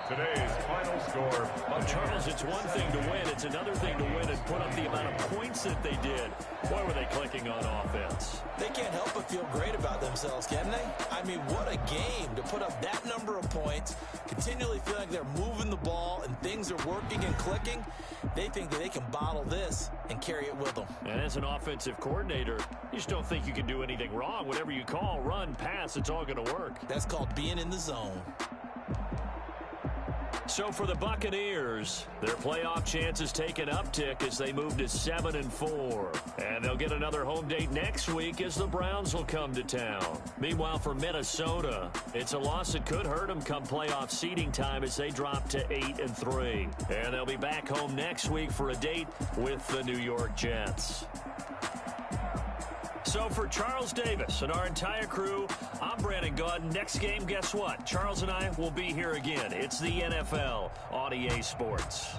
Today's final score. Charles, it's one thing to win. It's another thing to win and put up the amount of points that they did. Boy, were they clicking on offense. They can't help but feel great about themselves, can they? I mean, what a game to put up that number of points, continually feel like they're moving the ball and things are working and clicking. They think that they can bottle this and carry it with them. And as an offensive coordinator, you just don't think you can do anything wrong. Whatever you call, run, pass, it's all going to work. That's called being in the zone. So for the Buccaneers, their playoff chances take an uptick as they move to 7-4. And they'll get another home date next week as the Browns will come to town. Meanwhile, for Minnesota, it's a loss that could hurt them come playoff seeding time as they drop to 8-3. And they'll be back home next week for a date with the New York Jets. So for Charles Davis and our entire crew, I'm Brandon Gaudin. Next game, guess what? Charles and I will be here again. It's the NFL on EA Sports.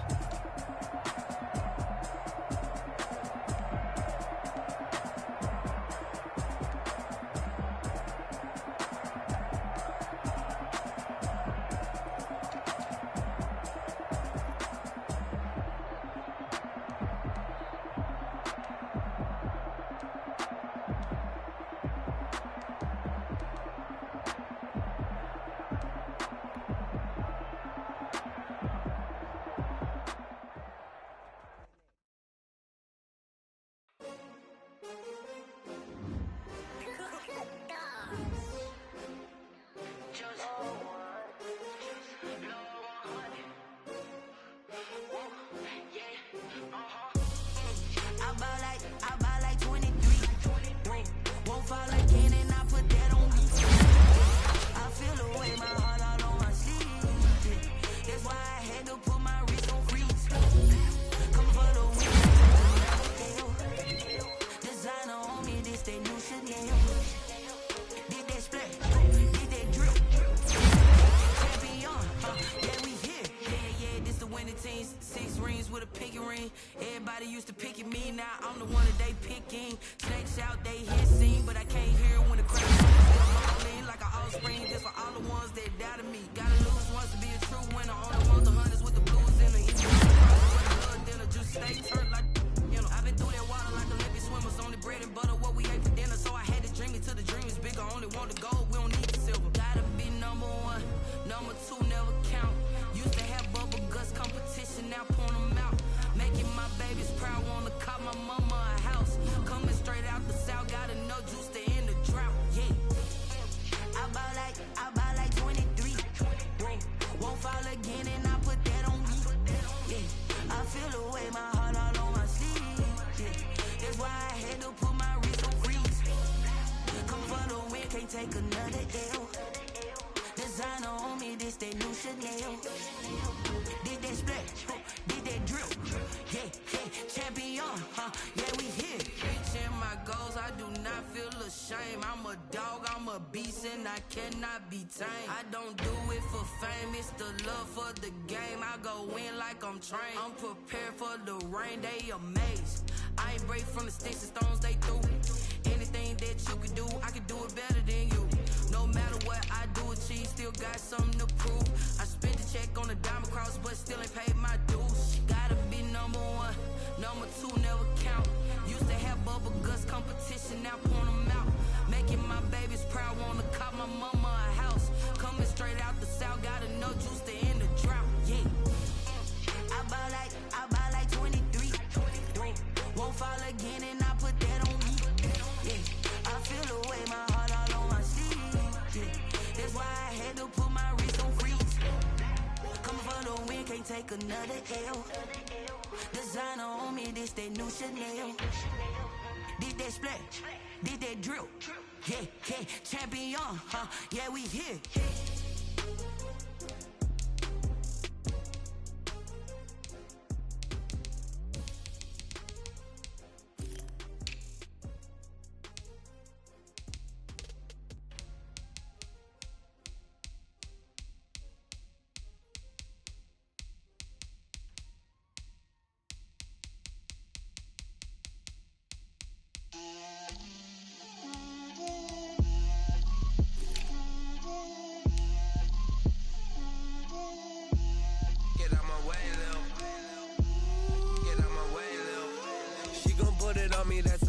Cannot be tamed. I don't do it for fame, it's the love for the game. I go in like I'm trained. I'm prepared for the rain, they amazed. I ain't break from the sticks and stones they threw. Anything that you can do, I can do it better than you. No matter what I do, achieve, still got something to prove. I spent the check on the diamond cross, but still ain't paid my dues. Gotta be number one, number two never count. Used to have bubble guts competition, now point them out. Making my babies proud, wanna cop my mama a house. Coming straight out the south, got enough juice to end the drought. Yeah, I buy like 23. Won't fall again, and I put that on me. Yeah, I feel the way, my heart all on my sleeve. Yeah, that's why I had to put my wrist on freeze. Coming for the win, can't take another L. Designer on me, this that new Chanel. Did that splash, did that drill. Yeah, champion, yeah, we here.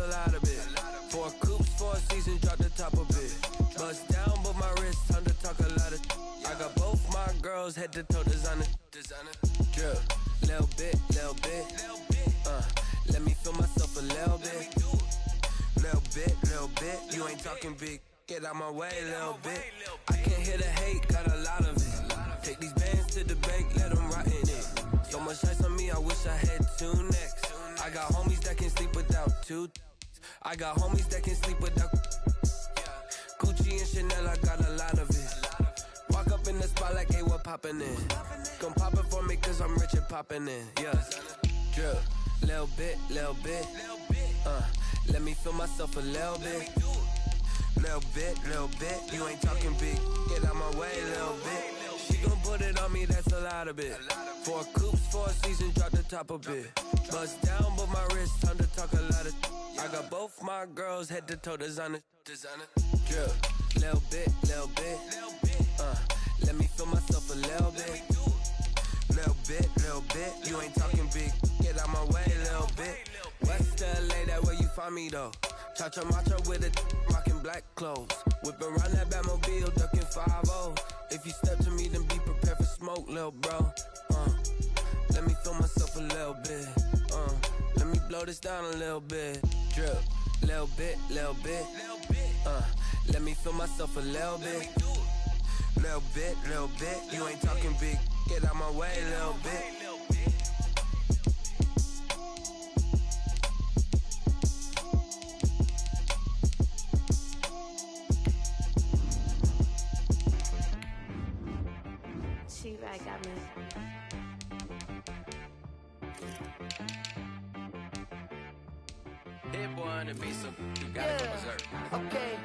lot of it. 4 coops, 4 seasons, drop the top of it. Bust down, but my wrist, time to talk a lot of. I got both my girls head to toe designer. Drip, little bit. Let me feel myself a little bit. Little bit. You ain't talking big. Get out my way, little bit. I can't hear the hate, got a lot of it. Take these bands to the bank, let them rot in it. So much ice on me, I wish I had 2 necks. I got homies that can sleep without 2. I got homies that can sleep without. Gucci and Chanel, I got a lot of it. Walk up in the spot like, hey, what poppin' in? Come pop it for me, cause I'm rich and poppin' in. Yeah, drip, little bit. Let me feel myself a little bit. Little bit. You ain't talking big. Get out my way, little bit. She gon' put it on me, that's a lot of it. 4 coops, 4 seasons, drop the top a bit. Bust down, but my wrist, time to talk a lot of. I got both my girls head to toe designer. Drip, little bit. Let me feel myself a little bit. Little bit. You ain't talking big. Get out my way, little bit. West LA, that where you find me though. Cha-cha matcha with it, rockin' black clothes. Whip around that Batmobile, ducking 5-0. If you step to me, then be prepared for smoke, lil' bro. Let me feel myself a little bit. Let me blow this down a little bit. Drip, little bit. Let me feel myself a little bit. Little bit. You ain't talking big. Get out my way, little bit. She-Rag got me. Hit boy on the beat, so you gotta go berserk. Okay.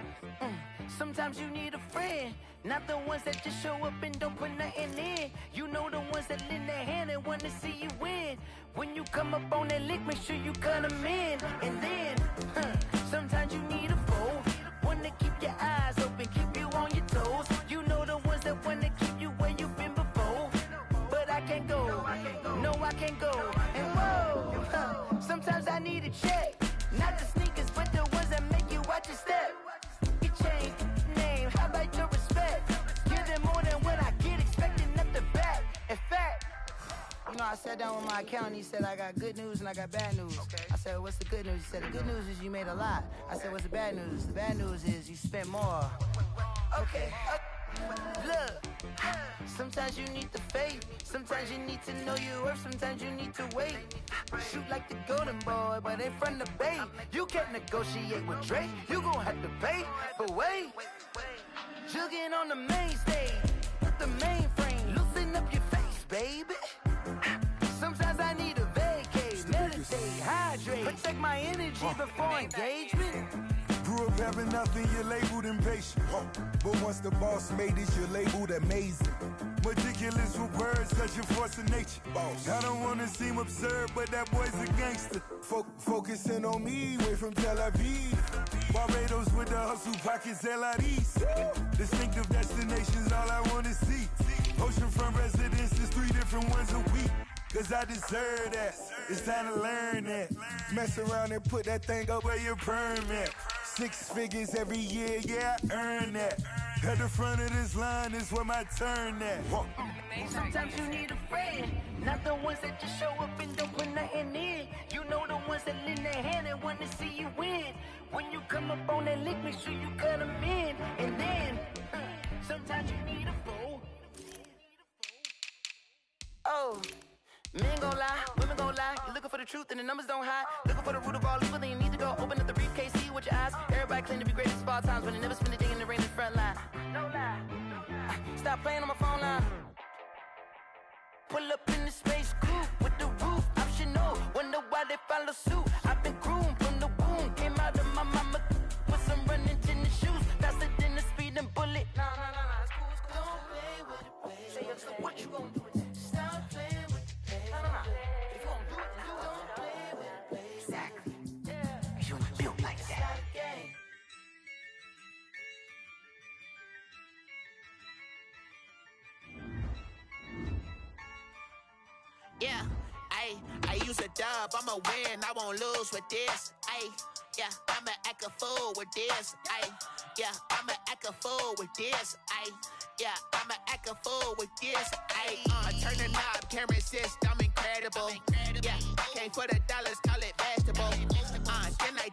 Sometimes you need a friend, not the ones that just show up and don't put nothing in. You know the ones that lend their hand and wanna see you win. When you come up on that lick, make sure you cut them in. And then, sometimes you need a foe, one to keep your eyes open, keep you on your toes. You know the ones that wanna keep you where you've been before. But I can't go, no I can't go. And whoa, sometimes I need a check, not the sneakers, but the ones that make you watch your step. Change name, how about your respect? Give them more than what I get, expecting at the back. In fact, you know, I sat down with my accountant, he said I got good news and I got bad news. I said, what's the good news? He said, the good news is you made a lot. I said, what's the bad news? The bad news is you spent more. Okay. Look, sometimes you need the faith, sometimes you need to know your worth, sometimes you need to wait. Shoot like the golden boy, but in front of Bay. You can't negotiate with Drake, you gon' have to pay. But wait, jugging on the main stage, with the mainframe, loosen up your face, baby. Sometimes I need a vacate, meditate, hydrate, protect my energy before engagement. Grew up having nothing, you're labeled impatient. But once the boss made it, you're labeled amazing. Meticulous with words, such a force of nature. I don't wanna seem absurd, but that boy's a gangster. Focusing on me, way from Tel Aviv. Barbados with the hustle pockets, LIDs. Distinctive destinations, all I wanna see. Oceanfront residences, 3 different ones a week. Cause I deserve that, it's time to learn that. Mess around and put that thing up where your permit. 6 figures every year, yeah, I earn that. At the front of this line is where my turn at. Sometimes you need a friend, not the ones that just show up and don't put nothing in. You know the ones that lend their hand and want to see you win. When you come up on that lick, make sure you cut them in. And then, sometimes you need a foe. Oh. Men gon' lie, women gon' lie. You're looking for the truth and the numbers don't hide. Looking for the root of all evil, then you need to go open up the briefcase, see with your eyes. Everybody claim to be great at all times, but they never spend a day in the rain in the front line. No lie. Stop playing on my phone line. Pull up in the space coupe with the roof optional. Wonder why they follow suit. I've been groomed from the womb. Came out of my mama with some running tennis shoes. Faster than the speeding bullet. No, it's cool, it's cool. Don't play with it, baby. Say so what you gon' do? Stop playing. If you don't do it, then don't play with it, baby. Exactly. Cause you was built like that. Yeah, I use a dub, I'ma win, I won't lose with this. Yeah, I'ma act a fool with this. Ay, yeah, I'ma act a fool with this. Ay, yeah, I'ma act a fool with this. Ay, I turn the knob, camera assist, I'm incredible. Yeah, came for the dollars, call it vegetable. Then I